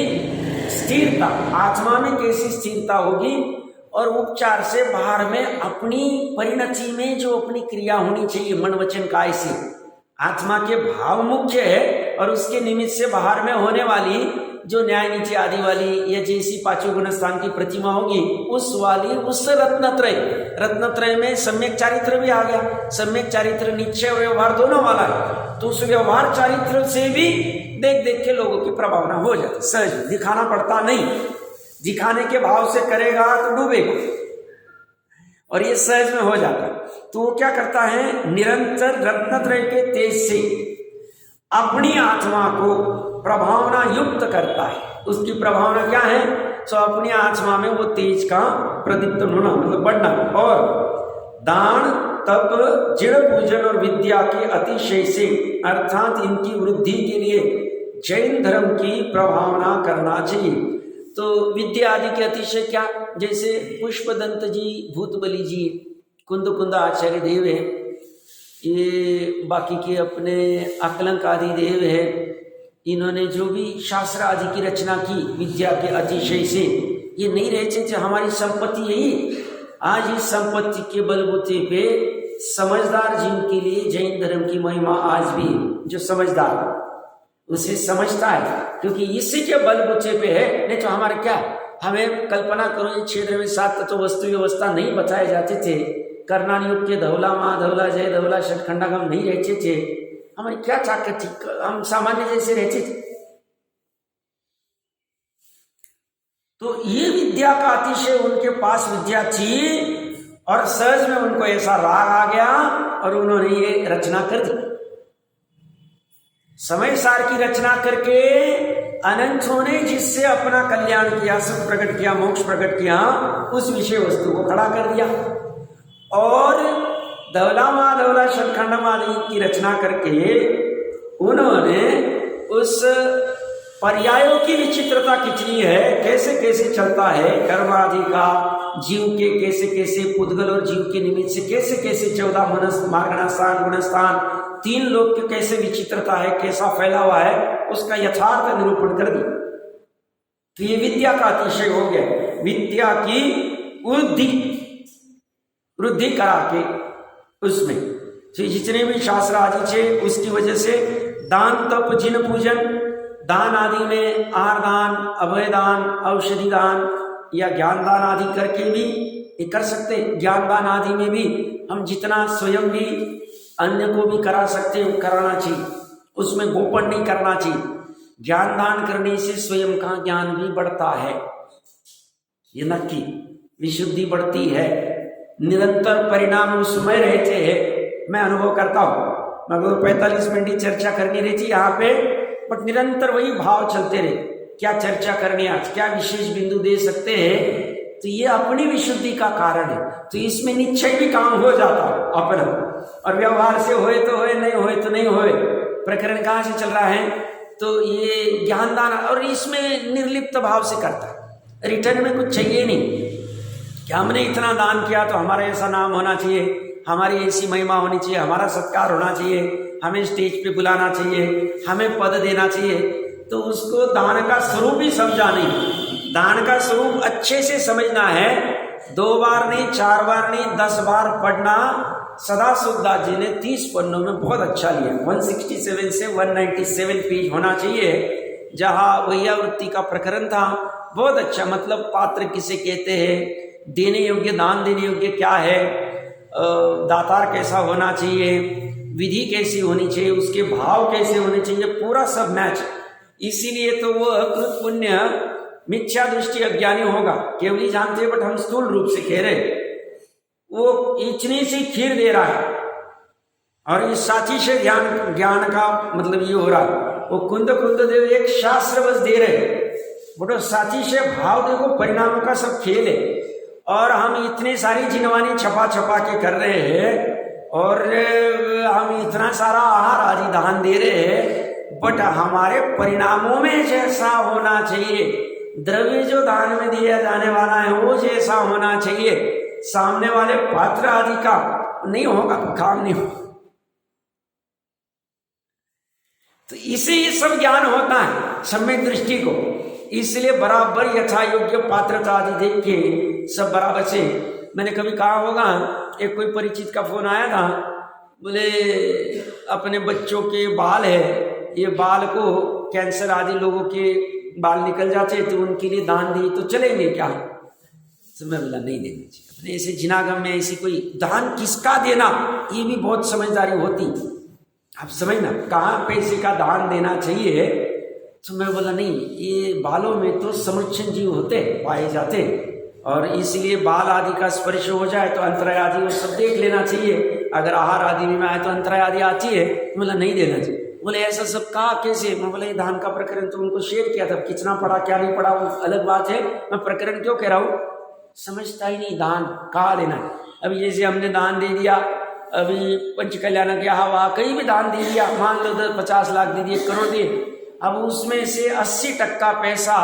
स्थिरता, आत्मा में कैसी स्थिरता होगी, और उपचार से बाहर में अपनी परिणति में जो अपनी क्रिया होनी चाहिए, मन वचन काय से, आत्मा के भाव मुख्य है, और उसके निमित्त से बाहर में होने वाली जो न्याय नीति आदि वाली या जैसी 5वें गुण स्थान की प्रतिमा होगी, उस रत्नत्रय में सम्यक चारित्र भी आ गया। सम्यक चारित्र निश्चय और व्यवहार दोनों वाला है, तो उस व्यवहार चारित्र से भी देख देख के लोगों की प्रभावना हो जाती, सहज दिखाना पड़ता नहीं, दिखाने के भाव से करेगा तो डूबेगा, और ये सहज में हो जाता है। तो वो क्या करता है, निरंतर रत्नत्रय के तेज से अपनी आत्मा को प्रभावना युक्त करता है। उसकी प्रभावना क्या है, तो अपनी आत्मा में वो तेज का प्रदीप्त होना, मतलब बढ़ना, और दान तप, जड़ पूजन और विद्या के अतिशय से अर्थात इनकी वृद्धि के लिए जैन धर्म की प्रभावना करना चाहिए। तो विद्या आदि के अतिशय क्या, जैसे पुष्पदंत जी, भूतबली जी, कुंद आचार्य देव है, ये बाकी के अपने अकलंक आदि देव है, इन्होंने जो भी शास्त्र आदि की रचना की विद्या के अतिशय से, ये नहीं रहे थे हमारी संपत्ति यही। आज इस संपत्ति के बलबूते पे समझदार जीव के लिए जैन धर्म की महिमा आज भी, जो समझदार उसे समझता है, क्योंकि इसी के बलबूते पे है। नहीं तो हमारे क्या, हमें कल्पना करो ये क्षेत्र में 7 तत्व वस्तु व्यवस्था नहीं बताए जाते थे, करनाल युग के धवला, महाधवला, जय धवला, षटखंडागम नहीं रहते थे, हमारी क्या ताकत थी, हम सामान्य जैसे रहते थे। तो ये विद्या का अतिशय उनके पास विद्या थी और सहज में उनको ऐसा राग आ गया और उन्होंने ये रचना कर दी। समय सार की रचना करके अनंतों ने जिससे अपना कल्याण किया, सुख प्रकट किया, मोक्ष प्रकट किया, उस विषय वस्तु को खड़ा कर दिया। और धवला, महाधवला, षटखंडम आदि की रचना करके उन्होंने उस पर्यायों की विचित्रता कितनी है, कैसे कैसे चलता है कर्म आदि का, जीव के कैसे कैसे पुद्गल और जीव के निमित्त से कैसे कैसे 14 मनस, मार्गणास्थान, गुणस्थान, 3 लोक के कैसे विचित्रता है, कैसा फैला हुआ है, उसका यथार्थ निरूपण कर दी। तो ये विद्या का अतिशय हो गया। विद्या की वृद्धि करा के उसमें जितने भी शास्त्र आदि थे, उसकी वजह से दान, तप, जिन पूजन, दान आदि में आहार दान, अभय दान, औषधि दान या ज्ञान दान आदि करके भी ये कर सकते। ज्ञान दान आदि में भी हम जितना स्वयं भी अन्य को भी करा सकते हैं, कराना चाहिए, उसमें गोपन नहीं करना चाहिए। ज्ञान दान करने से स्वयं का ज्ञान भी बढ़ता है, ये नक्की, विशुद्धि बढ़ती है, निरंतर परिणाम उसमें रहते हैं। मैं अनुभव करता हूँ, मगर 45 मिनट की चर्चा करनी रहती यहाँ पे, बट निरंतर वही भाव चलते रहे, क्या चर्चा करनी आज, क्या विशेष बिंदु दे सकते हैं, तो ये अपनी विशुद्धि का कारण है। तो इसमें निश्चय भी काम हो जाता अपना, और व्यवहार से होए तो होए, नहीं होए तो नहीं होए। प्रकरण कहाँ से चल रहा है, तो ये ज्ञान दान, और इसमें निर्लिप्त भाव से करता है, रिटर्न में कुछ चाहिए नहीं कि हमने इतना दान किया तो हमारा ऐसा नाम होना चाहिए, हमारी ऐसी महिमा होनी चाहिए, हमारा सत्कार होना चाहिए, हमें स्टेज पे बुलाना चाहिए, हमें पद देना चाहिए। तो उसको दान का स्वरूप ही समझा नहीं। दान का स्वरूप अच्छे से समझना है। 2 बार नहीं, 4 बार नहीं, 10 बार पढ़ना। सदा सुखदास जी ने 30 पन्नों में बहुत अच्छा लिया। 167 से 197 पेज होना चाहिए, जहाँ वैयावृत्ति का प्रकरण था। बहुत अच्छा, मतलब पात्र किसे कहते हैं, देने योग्य, दान देने योग्य क्या है, दातार कैसा होना चाहिए, विधि कैसी होनी चाहिए, उसके भाव कैसे होने चाहिए, पूरा सब मैच। इसीलिए तो वो अकृत पुण्य मिथ्या दृष्टि अज्ञानी होगा, केवल ही जानते हैं, बट हम स्थूल रूप से कह रहे। वो इतनी सी खीर दे रहा है और इस साथी से ज्ञान का मतलब ये हो रहा है। वो कुंद देव एक शास्त्र बस दे रहे, बट साथी से भाव देखो, परिणामों का सब खेल है। और हम इतनी सारी जिनवानी छपा के कर रहे हैं, और हम इतना सारा आहार आदि दान दे रहे हैं, बट हमारे परिणामों में जैसा होना चाहिए, द्रव्य जो दान में दिया जाने वाला है वो जैसा होना चाहिए, सामने वाले पात्र आदि का नहीं होगा, काम नहीं होगा। तो इसे ये सब ज्ञान होता है सम्यक दृष्टि को। इसलिए बराबर यथा योग्य पात्रता आदि देख के सब बराबर से। मैंने कभी कहा होगा, एक कोई परिचित का फोन आया था, बोले अपने बच्चों के बाल है, ये बाल को कैंसर आदि लोगों के बाल निकल जाते तो उनके लिए दान दिए तो चलेंगे क्या? तो मैं बोला नहीं देना चाहिए। अपने ऐसे जिनागम में ऐसी कोई दान किसका देना, ये भी बहुत समझदारी होती। आप समझना कहाँ पैसे का दान देना चाहिए। तो मैं बोला नहीं, ये बालों में तो संरक्षण जीव होते पाए जाते, और इसलिए बाल आदि का स्पर्श हो जाए तो अंतराय आदि वो सब देख लेना चाहिए। अगर आहार आदि में आए तो अंतराय आदि आती है। बोला नहीं देना चाहिए। बोले ऐसा सब कहा कैसे? मैं बोला ये दान का प्रकरण तो उनको शेयर किया था, कितना पढ़ा क्या नहीं पढ़ा वो अलग बात है, मैं प्रकरण क्यों कह रहा हूँ, समझता ही नहीं दान कहाँ देना है। अब जैसे हमने दान दे दिया अभी पंच कल्याण किया हवा कहीं भी दान दे दिया, मान लो 50 लाख दे दिए, 1 करोड़ दिए, अब उसमें से 80% पैसा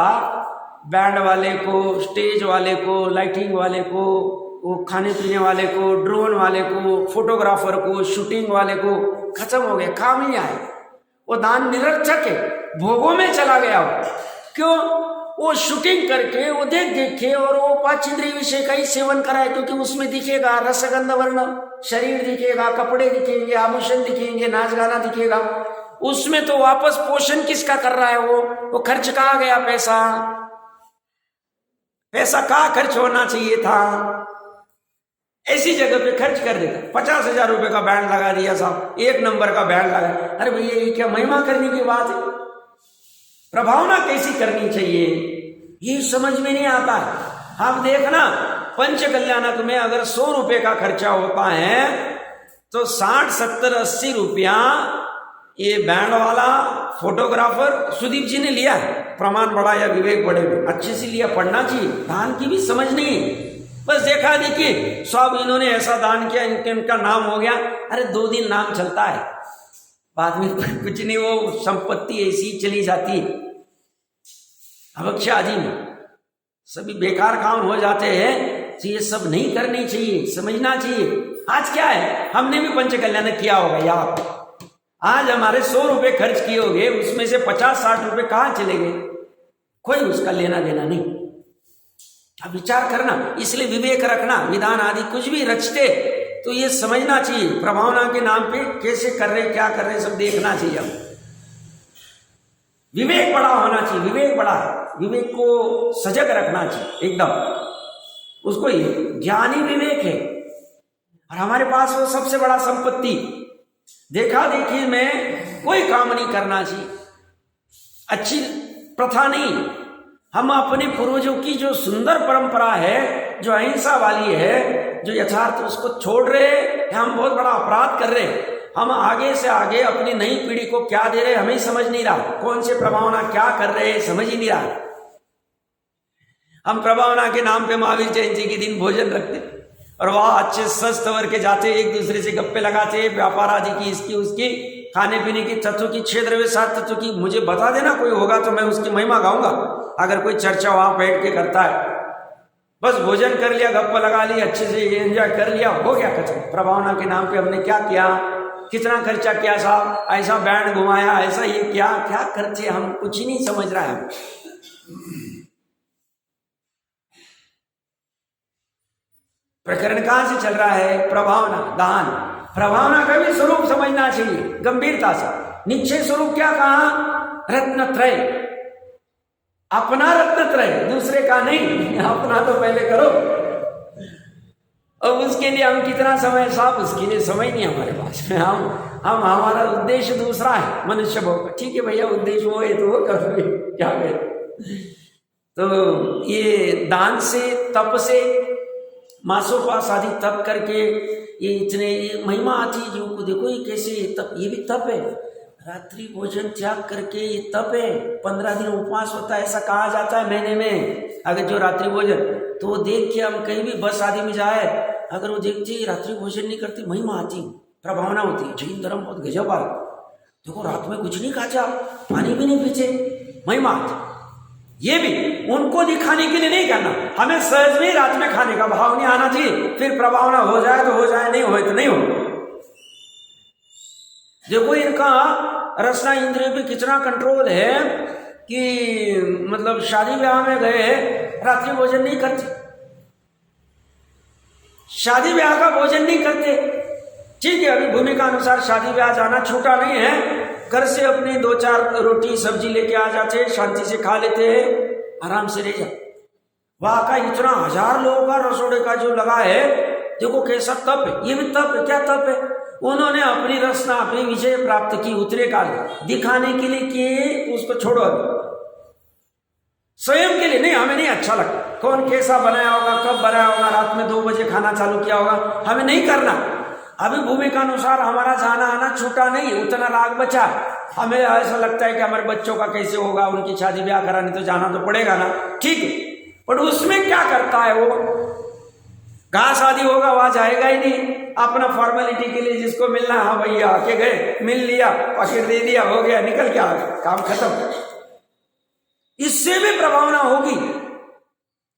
बैंड वाले को, स्टेज वाले को, लाइटिंग वाले को, वो खाने पीने वाले को, ड्रोन वाले को, फोटोग्राफर को, शूटिंग वाले को खत्म हो गया, काम ही आए। वो दान निरर्थक है, भोगों में चला गया वो। क्यों? वो शूटिंग करके वो देख के और वो 5 इंद्रिय विषय का ही सेवन कराए, क्योंकि उसमें दिखेगा रसगंध वर्ण, शरीर दिखेगा, कपड़े दिखेंगे, आभूषण दिखेंगे, नाच गाना दिखेगा, उसमें तो वापस पोषण किसका कर रहा है? वो खर्च कहाँ गया? पैसा कहाँ खर्च होना चाहिए था? ऐसी जगह पे खर्च कर देता। 50,000 रुपए का बैंड लगा दिया साहब, 1 नंबर का बैंड लगा। अरे भैया ये क्या महिमा करने की बात है? प्रभावना कैसी करनी चाहिए ये समझ में नहीं आता है। आप देखना पंच कल्याणक में अगर 100 रुपए का खर्चा होता है तो 60, 70, 80 रुपया ये बैंड वाला फोटोग्राफर सुदीप जी ने लिया है। प्रमाण बड़ा या विवेक बड़े में अच्छे से लिया, पढ़ना चाहिए। दान की भी समझ नहीं है, बस देखा देखिए सब इन्होंने ऐसा दान किया, इनका नाम हो गया। अरे 2 दिन नाम चलता है, बाद में कुछ नहीं, वो संपत्ति ऐसी चली जाती है। अवक्ष आदि में सभी बेकार काम हो जाते हैं, तो ये सब नहीं करनी चाहिए, समझना चाहिए। आज क्या है, हमने भी पंच कल्याण किया होगा यार, आज हमारे 100 रुपए खर्च किए होंगे, उसमें से 50-60 रुपए कहाँ चले गए? कोई उसका लेना देना नहीं। अब विचार करना, इसलिए विवेक रखना। विधान आदि कुछ भी रचते तो ये समझना चाहिए प्रभावना के नाम पे कैसे कर रहे, क्या कर रहे, सब देखना चाहिए। हम विवेक बड़ा होना चाहिए, विवेक बड़ा है, विवेक को सजग रखना चाहिए एकदम, उसको ज्ञानी विवेक है। और हमारे पास वो सबसे बड़ा संपत्ति, देखा देखी में कोई काम नहीं करना चाहिए, अच्छी प्रथा नहीं। हम अपने पूर्वजों की जो सुंदर परंपरा है, जो अहिंसा वाली है, जो यथार्थ, उसको छोड़ रहे हैं। हम बहुत बड़ा अपराध कर रहे हैं। हम आगे से आगे अपनी नई पीढ़ी को क्या दे रहे हैं हमें समझ नहीं रहा, कौन से प्रभावना क्या कर रहे हैं समझ ही नहीं रहा। हम प्रभावना के नाम पे महावीर जयंती के दिन भोजन रखते और वहां अच्छे स्वस्थ वर के जाते, एक दूसरे से गप्पे लगाते, व्यापार आदि की, इसकी उसकी, खाने पीने की तत्व की, 6 द्रव्य 7 तत्व की। मुझे बता देना कोई होगा तो मैं उसकी महिमा गाऊंगा, अगर कोई चर्चा वहां बैठ के करता है। बस भोजन कर लिया, गप्पा लगा ली, अच्छे से एंजॉय कर लिया, हो गया खत्म। प्रभावना के नाम पे हमने क्या किया, कितना खर्चा किया साहब, ऐसा बैंड घुमाया, ऐसा ये क्या क्या खर्चे, हम कुछ ही नहीं समझ रहा है। प्रकरण कहां से चल रहा है? प्रभावना, दान। प्रभावना का भी स्वरूप समझना चाहिए गंभीरता से। निश्चय स्वरूप क्या कहा? रत्नत्रय। अपना रत्नत्रय, दूसरे का नहीं, अपना तो पहले करो। और उसके लिए हम कितना समय साहब, उसके लिए समय नहीं हमारे पास। हम हमारा उद्देश्य दूसरा है, मनुष्य भोग। ठीक है भैया, उद्देश्य वो है तो वो करोगे, क्या करें। तो ये दान से, तप से, मासोपास आदि तप करके ये इतने ये महिमा आती है जीव को। देखो ये कैसे तप, ये भी तप है। रात्रि भोजन त्याग करके ये तप है। 15 दिन उपवास होता है, ऐसा कहा जाता है महीने में। अगर जो रात्रि भोजन, तो वो देख के हम कहीं भी बस आदि में जाए, अगर वो देखते रात्रि भोजन नहीं करती, महिमा आती, प्रभावना होती। जैन धर्म बहुत गजब आ, देखो रात में कुछ नहीं खाता, पानी भी नहीं पीते, महिमा आती। ये भी उनको दिखाने के लिए नहीं करना, हमें सहज में रात में खाने का भाव नहीं आना चाहिए। फिर प्रभावना हो जाए तो हो जाए, नहीं हो तो नहीं हो। देखो इनका रसना इंद्रिय पे कितना कंट्रोल है कि मतलब शादी ब्याह में गए, रात्रि भोजन नहीं करते, शादी ब्याह का भोजन नहीं करते। ठीक है, अभी भूमिका अनुसार शादी ब्याह जाना छूटा नहीं है, घर से अपनी 2-4 रोटी सब्जी लेके आ जाते, शांति से खा लेते हैं, आराम से रह जाते। वहां का इतना 1000 लोगों का रसोड़े का जो लगा है, देखो कैसा तप है। ये भी तप है। क्या तप है? उन्होंने अपनी रसना, अपनी विजय प्राप्त की उतरे काल दिखाने के लिए किए, उसको छोड़ो। स्वयं के लिए नहीं, हमें नहीं अच्छा लगता। कौन कैसा बनाया होगा, कब बनाया होगा, रात में 2 बजे खाना चालू किया होगा, हमें नहीं करना। अभी भूमिका अनुसार हमारा जाना आना छूटा नहीं, उतना राग बचा। हमें ऐसा लगता है कि हमारे बच्चों का कैसे होगा, उनकी शादी ब्याह कराने तो जाना तो पड़ेगा ना, ठीक है। पर उसमें क्या करता है वो? घास आदि होगा वहां जाएगा ही नहीं, अपना फॉर्मेलिटी के लिए जिसको मिलना, हाँ भैया आके गए, मिल लिया, पॉकेट दे दिया, हो गया, निकल गया, काम खत्म। इससे भी प्रभावना होगी।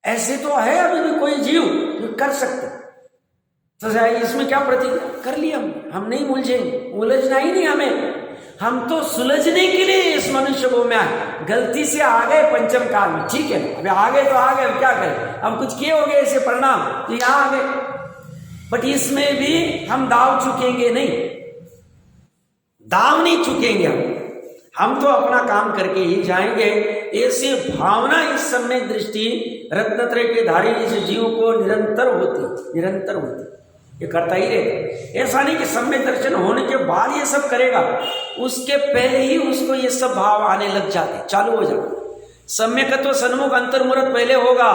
ऐसे तो है अभी भी कोई जीव जो कर सकते, तो इसमें क्या प्रतिक्रिया कर लिया, हम नहीं उलझेंगे, उलझना ही नहीं हमें। हम तो सुलझने के लिए इस मनुष्य को में आए, गलती से आ गए पंचम काल में, ठीक है, अभी आ गए तो आ गए, अब क्या करें, हम कुछ किए हो गए ऐसे परिणाम तो यहां आ गए। बट इसमें भी हम दाव चुकेंगे नहीं, दाव नहीं चुकेंगे हम तो अपना काम करके ही जाएंगे। ऐसी भावना इस समय दृष्टि रत्नत्रय के धारी इस जीव को निरंतर होती, ये करता ही रहेगा। ऐसा नहीं कि सम्यक दर्शन होने के बाद ये सब करेगा, उसके पहले ही उसको ये सब भाव आने लग जाते, चालू हो जाते। सम्यकत्व सन्मुख अंतर्मुहूर्त पहले होगा,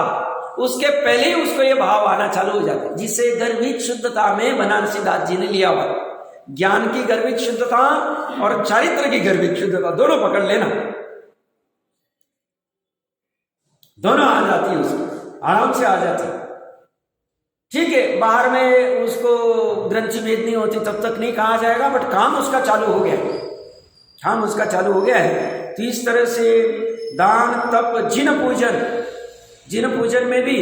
उसके पहले ही उसको ये भाव आना चालू हो जाते, जिसे गर्भित शुद्धता में बनारसी दास जी ने लिया हुआ, ज्ञान की गर्भित शुद्धता और चारित्र की गर्भित शुद्धता दोनों पकड़ लेना, दोनों आ जाती है उसको, आराम से आ जाती है। ठीक है, बाहर में उसको ग्रंथि भेदनी होती तब तक नहीं कहा जाएगा, बट काम उसका चालू हो गया, काम उसका चालू हो गया है। तो इस तरह से दान तप जिन पूजन में भी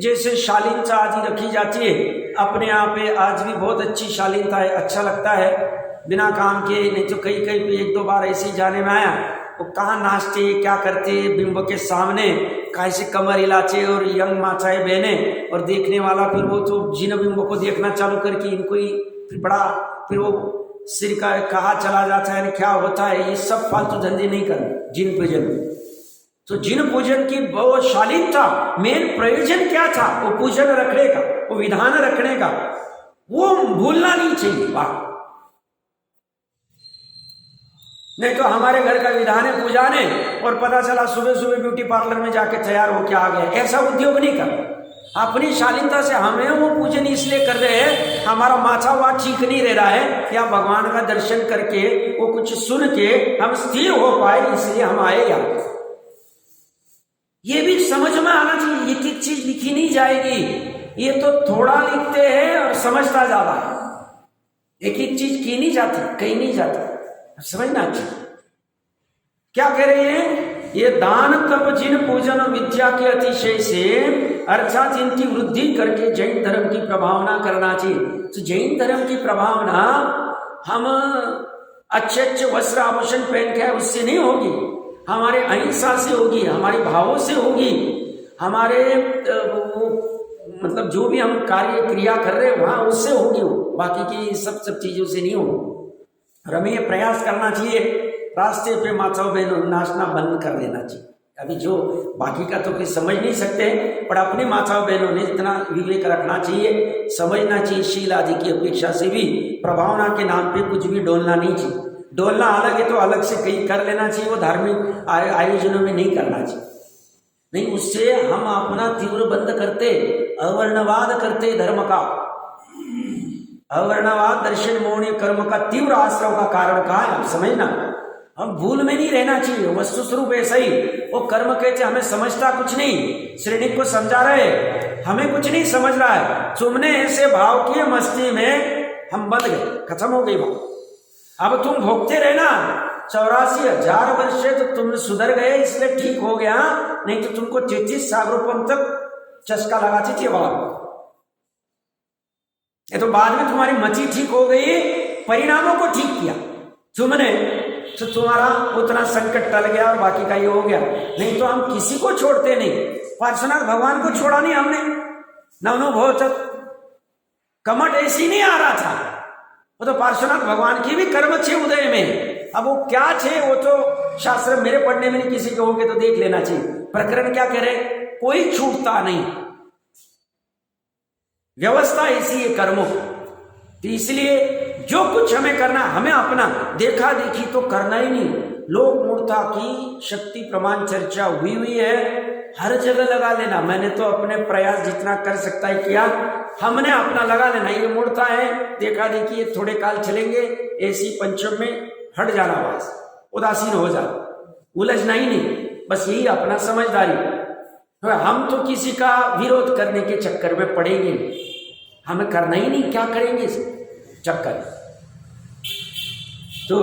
जैसे शालीनता आदि रखी जाती है, अपने आप पे आज भी बहुत अच्छी शालीनता है, अच्छा लगता है बिना काम के। नहीं तो कई पे 1-2 बार ऐसे ही जाने में आया, वो कहाँ नाचते क्या करते बिंब के सामने, कैसे कमर हिलाचे और यंग माचाए बहने, और देखने वाला फिर वो तो जिन बिंबों को देखना चालू करके इनको ही फिर वो सिर का कहाँ चला जाता है, क्या होता है, ये सब फालतू धंधे नहीं करने जिन पूजन में। तो जिन पूजन की वो शालीनता, मेन प्रयोजन क्या था, वो पूजन रखने का, वो विधान रखने का, वो भूलना नहीं चाहिए। वाह, नहीं तो हमारे घर का विधान है पूजा ने, और पता चला सुबह सुबह ब्यूटी पार्लर में जाके तैयार होके आ गए, ऐसा उद्योग नहीं कर। अपनी शालीनता से हमें वो पूजन इसलिए कर रहे हैं, हमारा माथा हुआ ठीक नहीं रह रहा है, या भगवान का दर्शन करके वो कुछ सुन के हम स्थिर हो पाए, इसलिए हम आए यहाँ। ये भी समझ में आना चाहिए, एक एक चीज लिखी नहीं जाएगी, ये तो थोड़ा लिखते हैं और समझता ज्यादा है, एक एक चीज की नहीं जाती, कहीं नहीं जाती, समझना चाहिए। क्या कह रहे हैं, ये दान तप जिन पूजन और विद्या के अतिशय से अर्थात इनकी वृद्धि करके जैन धर्म की प्रभावना करना चाहिए। तो जैन धर्म की प्रभावना हम अच्छे वस्त्र आभूषण पहन के उससे नहीं होगी, हमारे अहिंसा से होगी, हमारे भावों से होगी, हमारे मतलब जो भी हम कार्य क्रिया कर रहे हैं वहां उससे होगी, बाकी की सब चीजों से नहीं होगी। और हमें ये प्रयास करना चाहिए, रास्ते पे माताओं बहनों नाचना बंद कर देना चाहिए। अभी जो बाकी का तो कोई समझ नहीं सकते, पर अपने माताओं बहनों ने इतना विवेक रखना चाहिए, समझना चाहिए, शील आदि की अपेक्षा से भी प्रभावना के नाम पे कुछ भी डोलना नहीं चाहिए। डोलना अलग है तो अलग से कहीं कर लेना चाहिए, वो धार्मिक आयोजनों में नहीं करना चाहिए। नहीं, उससे हम अपना तीव्र बंद करते, अवर्णवाद करते धर्म का, अवर्णवाद दर्शन मोहनीय कर्म का तीव्र आश्रव का कारण कहा है, आप समझना। हम भूल में नहीं रहना चाहिए, वस्तु स्वरूप ऐसा ही वो कर्म कहते, हमें समझता कुछ नहीं, श्रेणी को समझा रहे, हमें कुछ नहीं समझ रहा है, तुमने ऐसे भाव किए मस्ती में हम बंद गए, खत्म हो गई बात। अब तुम भोगते रहना 84,000 वर्ष से, तो तुम सुधर गए इसलिए ठीक हो गया, नहीं तो तुमको 33 सागरोपम तक चस्का लगाती थी बात। ये तो बाद में तुम्हारी मति ठीक हो गई, परिणामों को ठीक किया तुमने, तो तुम्हारा उतना संकट टल गया और बाकी का ये हो गया। नहीं तो हम किसी को छोड़ते नहीं, पार्श्वनाथ भगवान को छोड़ा नहीं हमने, नवनुभव तक कमट ऐसी नहीं आ रहा था, वो तो पार्श्वनाथ भगवान की भी कर्म छे उदय में। अब वो क्या छे वो तो शास्त्र मेरे पढ़ने में नहीं, किसी के होंगे तो देख लेना चाहिए। प्रकरण क्या कह रहे, कोई छूटता नहीं, व्यवस्था ऐसी है कर्मों। तो इसलिए जो कुछ हमें करना, हमें अपना देखा देखी तो करना ही नहीं। लोक मूर्ता की शक्ति प्रमाण चर्चा हुई है, हर जगह लगा लेना। मैंने तो अपने प्रयास जितना कर सकता है किया, हमने अपना लगा लेना। ये मूर्ता है, देखा देखी थोड़े काल चलेंगे, ऐसी पंचम में हट जाना, बस उदासीन हो जा, उलझना ही नहीं, बस यही अपना समझदारी। हम तो किसी का विरोध करने के चक्कर में पड़ेंगे, हमें करना ही नहीं, क्या करेंगे इस चक्कर। तो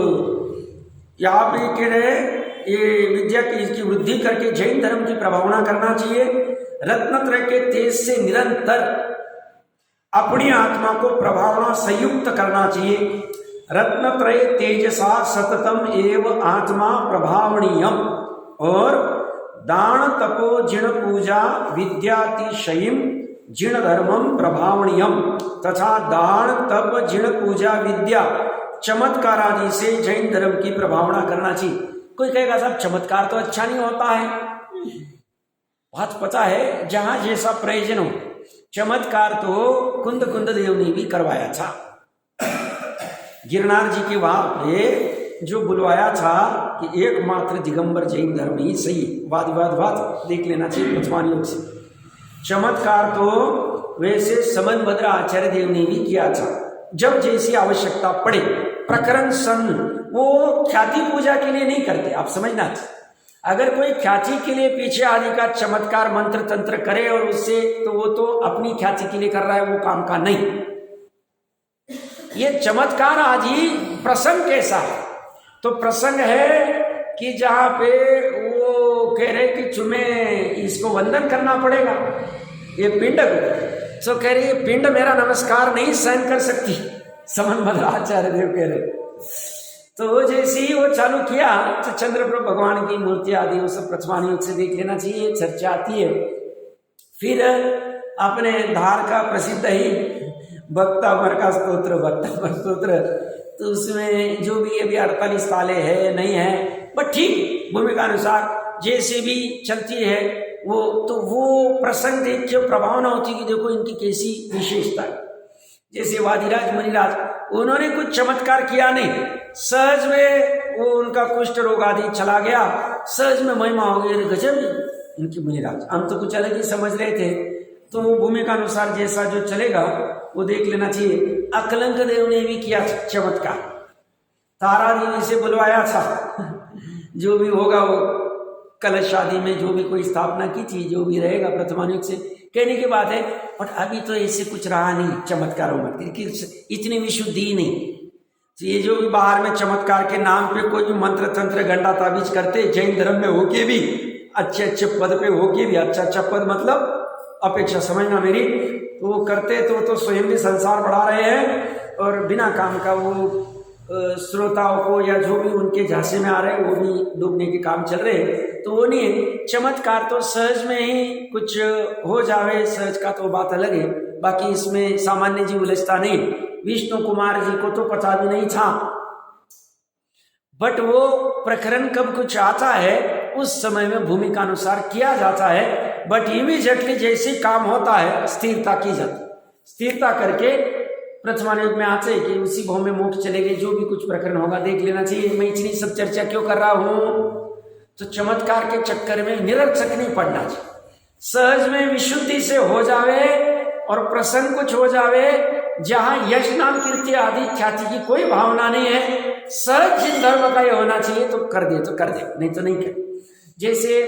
यहाँ पे कह रहे ये विद्या की इसकी वृद्धि करके जैन धर्म की प्रभावना करना चाहिए। रत्नत्रय के तेज से निरंतर अपनी आत्मा को प्रभावना संयुक्त करना चाहिए। रत्नत्रय तेजसा सततम एव आत्मा प्रभावणीयम। और दान तपो जिण पूजा विद्यातिशयीम जिण धर्मम प्रभावणीयम तथा दान तप जिण पूजा विद्या चमत्कार आदि से जैन धर्म की प्रभावना करना चाहिए। कोई कहेगा साहब चमत्कार तो अच्छा नहीं होता है, बात पता है जहां जैसा प्रयोजन हो। चमत्कार तो कुंद देव ने भी करवाया था। गिरनार जी के वहां पे जो बुलवाया था कि एकमात्र दिगंबर जैन धर्म ही सही। वाद देख लेना चाहिए प्रथमान योग से। चमत्कार तो वैसे समनभद्र आचार्य देव ने भी किया था, जब जैसी आवश्यकता पड़े। प्रकरण सन वो ख्याति पूजा के लिए नहीं करते, आप समझना। अगर कोई ख्याति के लिए पीछे आदि का चमत्कार मंत्र तंत्र करे और उससे तो वो तो अपनी ख्याति के लिए कर रहा है, वो काम का नहीं। ये चमत्कार आदि प्रसंग कैसा है? तो प्रसंग है कि जहां पे वो कह रहे कि तुम्हें इसको वंदन करना पड़ेगा, ये पिंड को। तो कह रही ये पिंड मेरा नमस्कार नहीं सहन कर सकती, समनभद्र आचार्य देव कह रहे। तो जैसे ही वो चालू किया तो चंद्रप्रभ भगवान की मूर्ति आदि वो सब प्रथमान योग से देख लेना चाहिए, चर्चा आती है। फिर अपने धार का प्रसिद्ध ही भक्तामर का स्तोत्र, तो उसमें जो भी अभी 48 ताले है नहीं है, बट ठीक भूमिका अनुसार जैसे भी चलती है वो, तो वो प्रसंग देख के प्रभावना होती है कि देखो इनकी कैसी विशेषता है। जैसे वादिराज मुनिराज, उन्होंने कुछ चमत्कार किया नहीं, सहज में वो उनका कुष्ठ रोग आदि चला गया, सहज में महिमा हो गई। गजब इनकी मुनिराज, हम तो कुछ अलग ही समझ रहे थे। तो भूमिका अनुसार जैसा जो चलेगा वो देख लेना चाहिए। अकलंक देव ने भी किया चमत्कार, तारा देवी से बुलवाया था जो भी होगा वो कलश शादी में जो भी कोई स्थापना की थी, जो भी रहेगा प्रथमान योग से कहने की बात है। बट अभी तो ऐसे कुछ रहा नहीं चमत्कार कि इतनी विशुद्धि नहीं। तो ये जो भी बाहर में चमत्कार के नाम पे कोई भी मंत्र तंत्र गंडा ताबीज करते, जैन धर्म में होके भी अच्छे पद पे होके भी, अच्छा पद मतलब अपेक्षा समझना मेरी, तो वो करते तो स्वयं भी संसार बढ़ा रहे हैं और बिना काम का वो श्रोताओं को या जो भी उनके झांसे में आ रहे हैं वो भी डूबने के काम चल रहे हैं। तो वो नहीं, चमत्कार तो सहज में ही कुछ हो जावे, सहज का तो बात अलग है। बाकी इसमें सामान्य जी उलझता नहीं। विष्णु कुमार जी को तो पता भी नहीं था, बट वो प्रकरण कब कुछ आता है उस समय में भूमिका अनुसार किया जाता है। बट इमीडिएटली जैसे काम होता है स्थिरता की जाती, स्थिरता करके प्रथमान योग में आते कि उसी भाव में मोक्ष चले गए। जो भी कुछ प्रकरण होगा देख लेना चाहिए। मैं इतनी सब चर्चा क्यों कर रहा हूं? तो चमत्कार के चक्कर में निरर्थक नहीं पड़ना चाहिए। सहज में विशुद्धि से हो जावे और प्रसन्न कुछ हो जावे, जहां यश नाम कीर्ति आदि ख्याति की कोई भावना नहीं है, सहज जिन धर्म का ये होना चाहिए तो कर दे, नहीं तो नहीं कर। जैसे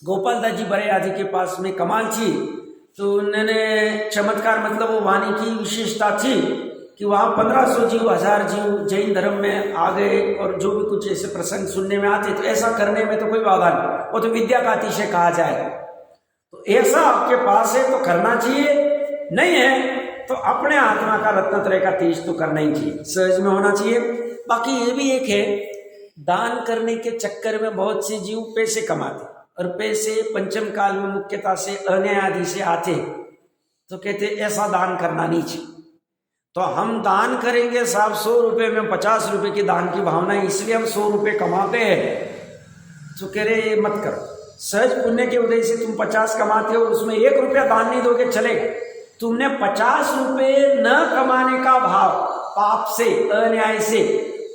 गोपाल दास जी बड़े आदि के पास में कमाल थी, तो उन्होंने चमत्कार मतलब वो वाणी की विशेषता थी कि वहाँ 1500 जीव 1000 जीव जैन धर्म में आ गए और जो भी कुछ ऐसे प्रसंग सुनने में आते, तो ऐसा करने में तो कोई बाधा नहीं, वो तो विद्या का अतिशय कहा जाए। तो ऐसा आपके पास है तो करना चाहिए, नहीं है तो अपने आत्मा का रत्नत्रय का तेज तो करना ही चाहिए, सहज में होना चाहिए। बाकी ये भी एक है, दान करने के चक्कर में बहुत से जीव पैसे कमाते और पैसे पंचम काल में मुख्यता से अन्याय आदि से आते, तो कहते ऐसा दान करना नहीं चाहिए। तो हम दान करेंगे साहब 100 रुपये में 50 रुपये की दान की भावना है, इसलिए हम 100 रुपये कमाते हैं। तो कह रहे ये मत करो, सहज पुण्य के उदय से तुम 50 कमाते हो, उसमें 1 रुपया दान नहीं दोगे चलेगा। तुमने 50 रुपये न कमाने का भाव, पाप से अन्याय से,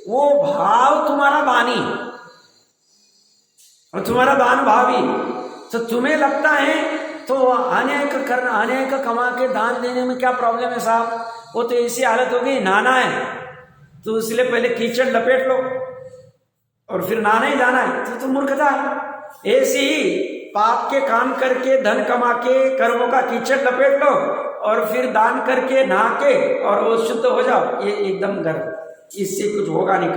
वो भाव तुम्हारा दानी और तुम्हारा दान भावी, तो तुम्हें लगता है तो अन्याय का करना, अन्याय का कमा के दान देने में क्या प्रॉब्लम है साहब? वो तो ऐसी हालत हो गई, नहाना है तो इसलिए पहले कीचड़ लपेट लो और फिर नहाना ही जाना है, तो मूर्खता है। ऐसे ही पाप के काम करके धन कमा के कर्मों का कीचड़ लपेट लो और फिर दान करके नहा के और वो शुद्ध हो जाओ, ये एकदम गर्व, इससे कुछ होगा नहीं,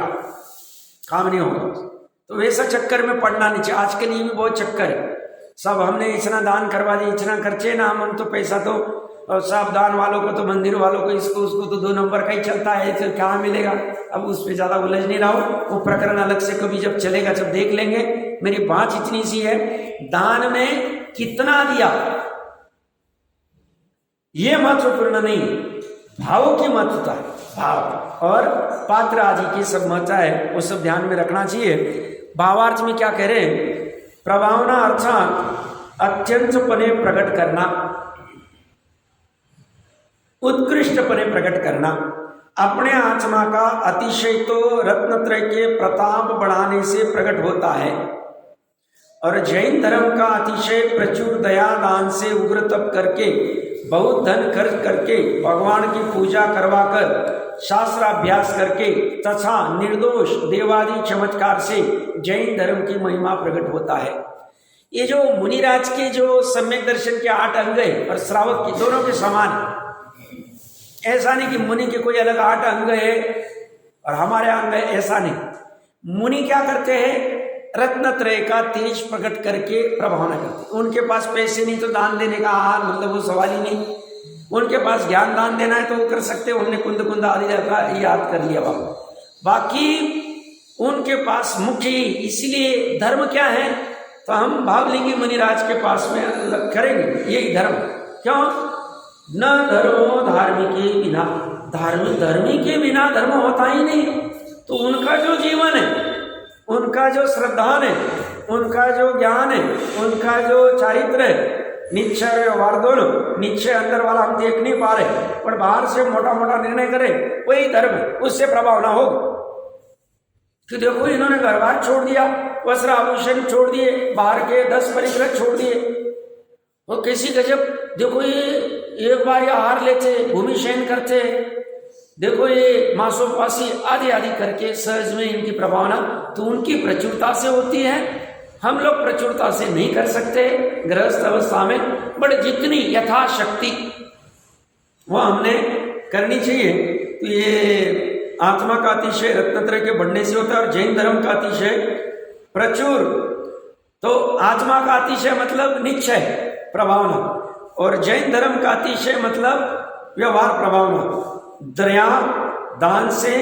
काम नहीं होगा। तो वैसा चक्कर में पड़ना नहीं चाहिए। आजकल ये भी बहुत चक्कर है, सब हमने इतना दान करवा दिया, इतना खर्चे ना, हम तो पैसा तो, और सब दान वालों को तो, मंदिर वालों को, इसको उसको तो 2 नंबर का ही चलता है, तो क्या मिलेगा। अब उस पर ज़्यादा उलझ नहीं रहा हूँ, वो प्रकरण अलग से कभी जब चलेगा जब देख लेंगे। मेरी बात इतनी सी है, दान में कितना दिया ये महत्वपूर्ण नहीं, भावों की महत्वता है, भाव और पात्र आदि की सब महत्ता है, वो सब ध्यान में रखना चाहिए। भावार्थ में क्या कह रहे हैं, प्रभावना अर्थात अत्यंतपने प्रकट करना, उत्कृष्टपने प्रकट करना, अपने आत्मा का अतिशय तो रत्नत्रय के प्रताप बढ़ाने से प्रकट होता है, और जैन धर्म का अतिशय प्रचुर दया दान से उग्र तप करके, बहुत धन खर्च करके, भगवान की पूजा करवाकर, शास्त्राभ्यास करके तथा निर्दोष देवादि चमत्कार से जैन धर्म की महिमा प्रकट होता है। ये जो मुनिराज के जो सम्यक दर्शन के 8 अंग है और श्रावक के दोनों के समान, ऐसा नहीं कि मुनि के कोई अलग 8 अंग है और हमारे अंग है, ऐसा नहीं। मुनि क्या करते हैं, रत्नत्रय का तेज प्रकट करके प्रभावना करते। उनके पास पैसे नहीं तो दान देने का मतलब वो सवाल ही नहीं, उनके पास ज्ञान दान देना है तो वो कर सकते, उन्होंने कुंद कुंद आदि याद कर लिया बाकी उनके पास मुख्य ही। इसलिए धर्म क्या है, तो हम भाव लेंगे मुनिराज के पास में करेंगे यही धर्म। क्यों, न धर्मो धार्मिक बिना, धर्मी के बिना धर्म होता ही नहीं। तो उनका जो जीवन है, उनका जो श्रद्धा है, उनका जो ज्ञान है, उनका जो चारित्र है, निश्चय और व्यवहार दोनों, निश्चय अंदर वाला हम देख नहीं पा रहे, पर बाहर से मोटा मोटा निर्णय करे, वही धर्म है, उससे प्रभाव ना हो। कि देखो इन्होंने घर बार छोड़ दिया, वस्त्र आभूषण छोड़ दिए, बाहर के 10 परिग्रह छोड़ दिए, और किसी गजब, देखो ये एक बार ये आहार लेते, भूमि शयन करते, देखो ये मांसोपासी आदि आदि करके सहज में इनकी प्रभावना तो उनकी प्रचुरता से होती है। हम लोग प्रचुरता से नहीं कर सकते गृहस्थ अवस्था में, बट जितनी यथाशक्ति वह हमने करनी चाहिए। तो ये आत्मा का अतिशय रत्नत्रय के बढ़ने से होता है, और जैन धर्म का अतिशय प्रचुर, तो आत्मा का अतिशय मतलब निश्चय प्रभावना, और जैन धर्म का अतिशय मतलब व्यवहार प्रभावना। दया दान से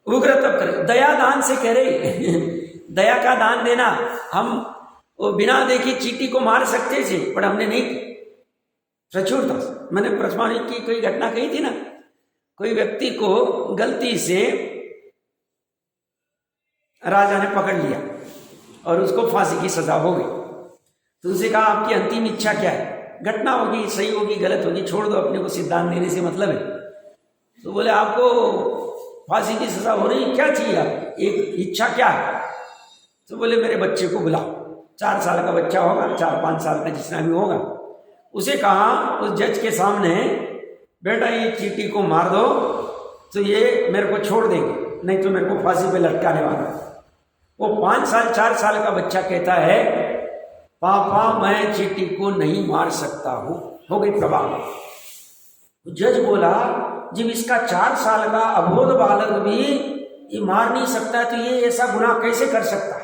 उग्र तप करे, दया दान से कह रहे दया का दान देना, हम वो बिना देखी चींटी को मार सकते थे, पर हमने नहीं की, प्रचुरता से। मैंने प्रथमानी की कोई घटना कही थी ना, कोई व्यक्ति को गलती से राजा ने पकड़ लिया और उसको फांसी की सजा हो गई। तो उसे कहा आपकी अंतिम इच्छा क्या है, घटना होगी, सही होगी गलत होगी, छोड़ दो, अपने को सिद्धांत देने से मतलब है। तो बोले आपको फांसी की सजा हो रही, क्या चाहिए आपकी, एक इच्छा क्या है। तो बोले मेरे बच्चे को बुलाओ, 4 साल का बच्चा होगा, 4-5 साल का जितना भी होगा। उसे कहा उस जज के सामने, बेटा ये चींटी को मार दो तो ये मेरे को छोड़ देंगे, नहीं तो मेरे को फांसी पे लटकाने वाला। वो 5 साल 4 साल का बच्चा कहता है पापा मैं चींटी को नहीं मार सकता हूं, हो गई प्रभाव। जज बोला जब इसका 4 साल का अबोध बालक भी ये मार नहीं सकता है तो ये ऐसा गुनाह कैसे कर सकता है।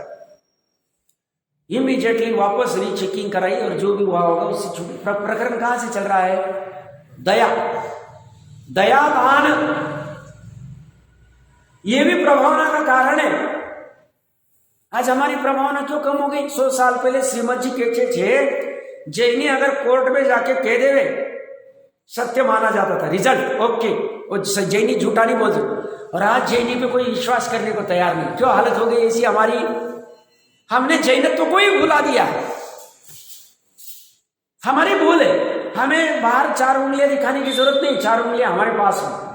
इमीडिएटली वापस रीचेकिंग कराई और जो भी हुआ होगा उससे छूटी। प्रकरण कहां से चल रहा है, दया, दया दान, ये भी प्रभावना का कारण है। आज हमारी प्रभावना क्यों कम हो गई। 100 साल पहले श्रीमद जी कहते थे जैनी अगर कोर्ट में जाके कह देवे सत्य माना जाता था, रिजल्ट ओके, वो जैनी झूठा नहीं बोल सकते। और आज जैनी पे कोई विश्वास करने को तैयार नहीं। क्यों हालत हो गई ऐसी हमारी, हमने जैनत्व को ही भुला दिया है, हमारी भूल है। हमें बाहर 4 उंगलियां दिखाने की जरूरत नहीं, 4 उंगलियां हमारे पास हैं।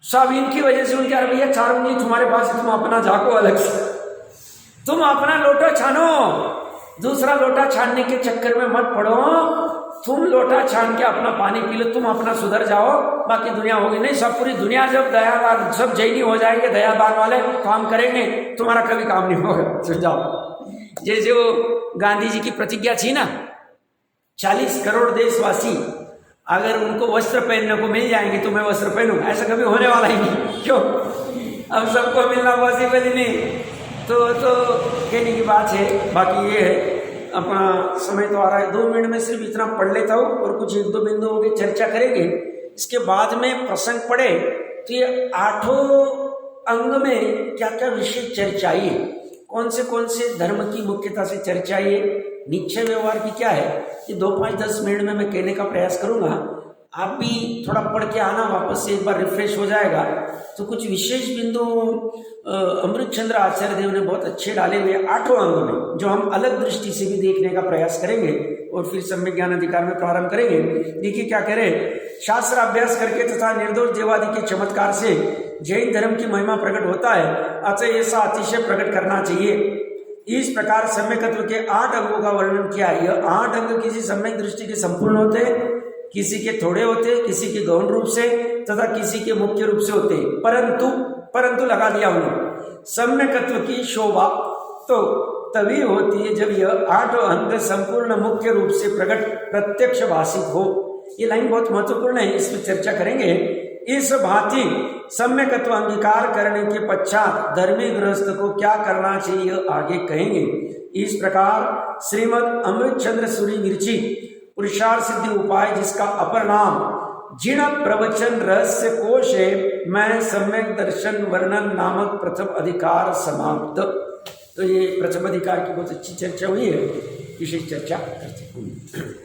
सब इनकी वजह से उनके, अरे भैया 4 उंगली तुम्हारे पास है, तुम अपना झाको अलग से, तुम अपना लोटा छानो, दूसरा लोटा छानने के चक्कर में मत पड़ो। तुम लोटा छान के अपना पानी पी लो, तुम अपना सुधर जाओ, बाकी दुनिया होगी नहीं। सब पूरी दुनिया जब दयादान, सब जैनी हो जाएंगे दयादान वाले, काम करेंगे, तुम्हारा कभी काम नहीं होगा। सुन जाओ, जैसे वो गांधी जी की प्रतिज्ञा थी ना, 40 करोड़ देशवासी अगर उनको वस्त्र पहनने को मिल जाएंगे तो मैं वस्त्र पहनूंगा, ऐसा कभी होने वाला ही नहीं। क्यों? अब सबको मिलना पॉसिबल ही नहीं, तो कहने की बात है। बाकी ये है, अपना समय तो आ रहा है, 2 मिनट में सिर्फ इतना पढ़ लेता हूँ और कुछ 1-2 बिंदुओं की चर्चा करेंगे। इसके बाद में प्रसंग पढ़े तो ये 8 अंग में क्या क्या विषय चर्चा है, कौन से धर्म की मुख्यता से चर्चा है, निश्चय व्यवहार की क्या है, ये 2-5-10 मिनट में मैं कहने का प्रयास करूंगा। आप भी थोड़ा पढ़ के आना, वापस से एक बार रिफ्रेश हो जाएगा। तो कुछ विशेष बिंदु अमृतचंद्र आचार्य देव ने बहुत अच्छे डाले हुए 8 अंग में, जो हम अलग दृष्टि से भी देखने का प्रयास करेंगे और फिर सम्यक ज्ञान अधिकार में प्रारंभ करेंगे। देखिए क्या करें, शास्त्र अभ्यास करके तथा निर्दोष देवादि के चमत्कार से जैन धर्म की महिमा प्रकट होता है, अतः ऐसा अतिशय प्रकट करना चाहिए। इस प्रकार सम्यकत्व के 8 अंगों का वर्णन किया है। यह 8 अंग किसी सम्यक दृष्टि के संपूर्ण होते हैं, किसी के थोड़े होते हैं, किसी के गौण रूप से तथा किसी के मुख्य रूप से होते हैं। परंतु लगा दिया उन्होंने, सम्यकत्व की शोभा तो तभी होती है जब यह 8 अंग संपूर्ण मुख्य रूप से प्रकट प्रत्यक्ष भाषित हो। ये लाइन बहुत महत्वपूर्ण है, इसमें चर्चा करेंगे। इस भांति सम्यकत्व अंगीकार करने के पश्चात धर्मी गृहस्थ को क्या करना चाहिए आगे कहेंगे। इस प्रकार श्रीमद अमृतचंद्र सूरी विरची पुरुषार्थ सिद्धि उपाय, जिसका अपर नाम जिण प्रवचन रहस्य कोश है, मैं सम्यक दर्शन वर्णन नामक प्रथम अधिकार समाप्त। तो ये प्रथम अधिकार की बहुत अच्छी चर्चा हुई है, विशेष चर्चा करते हैं।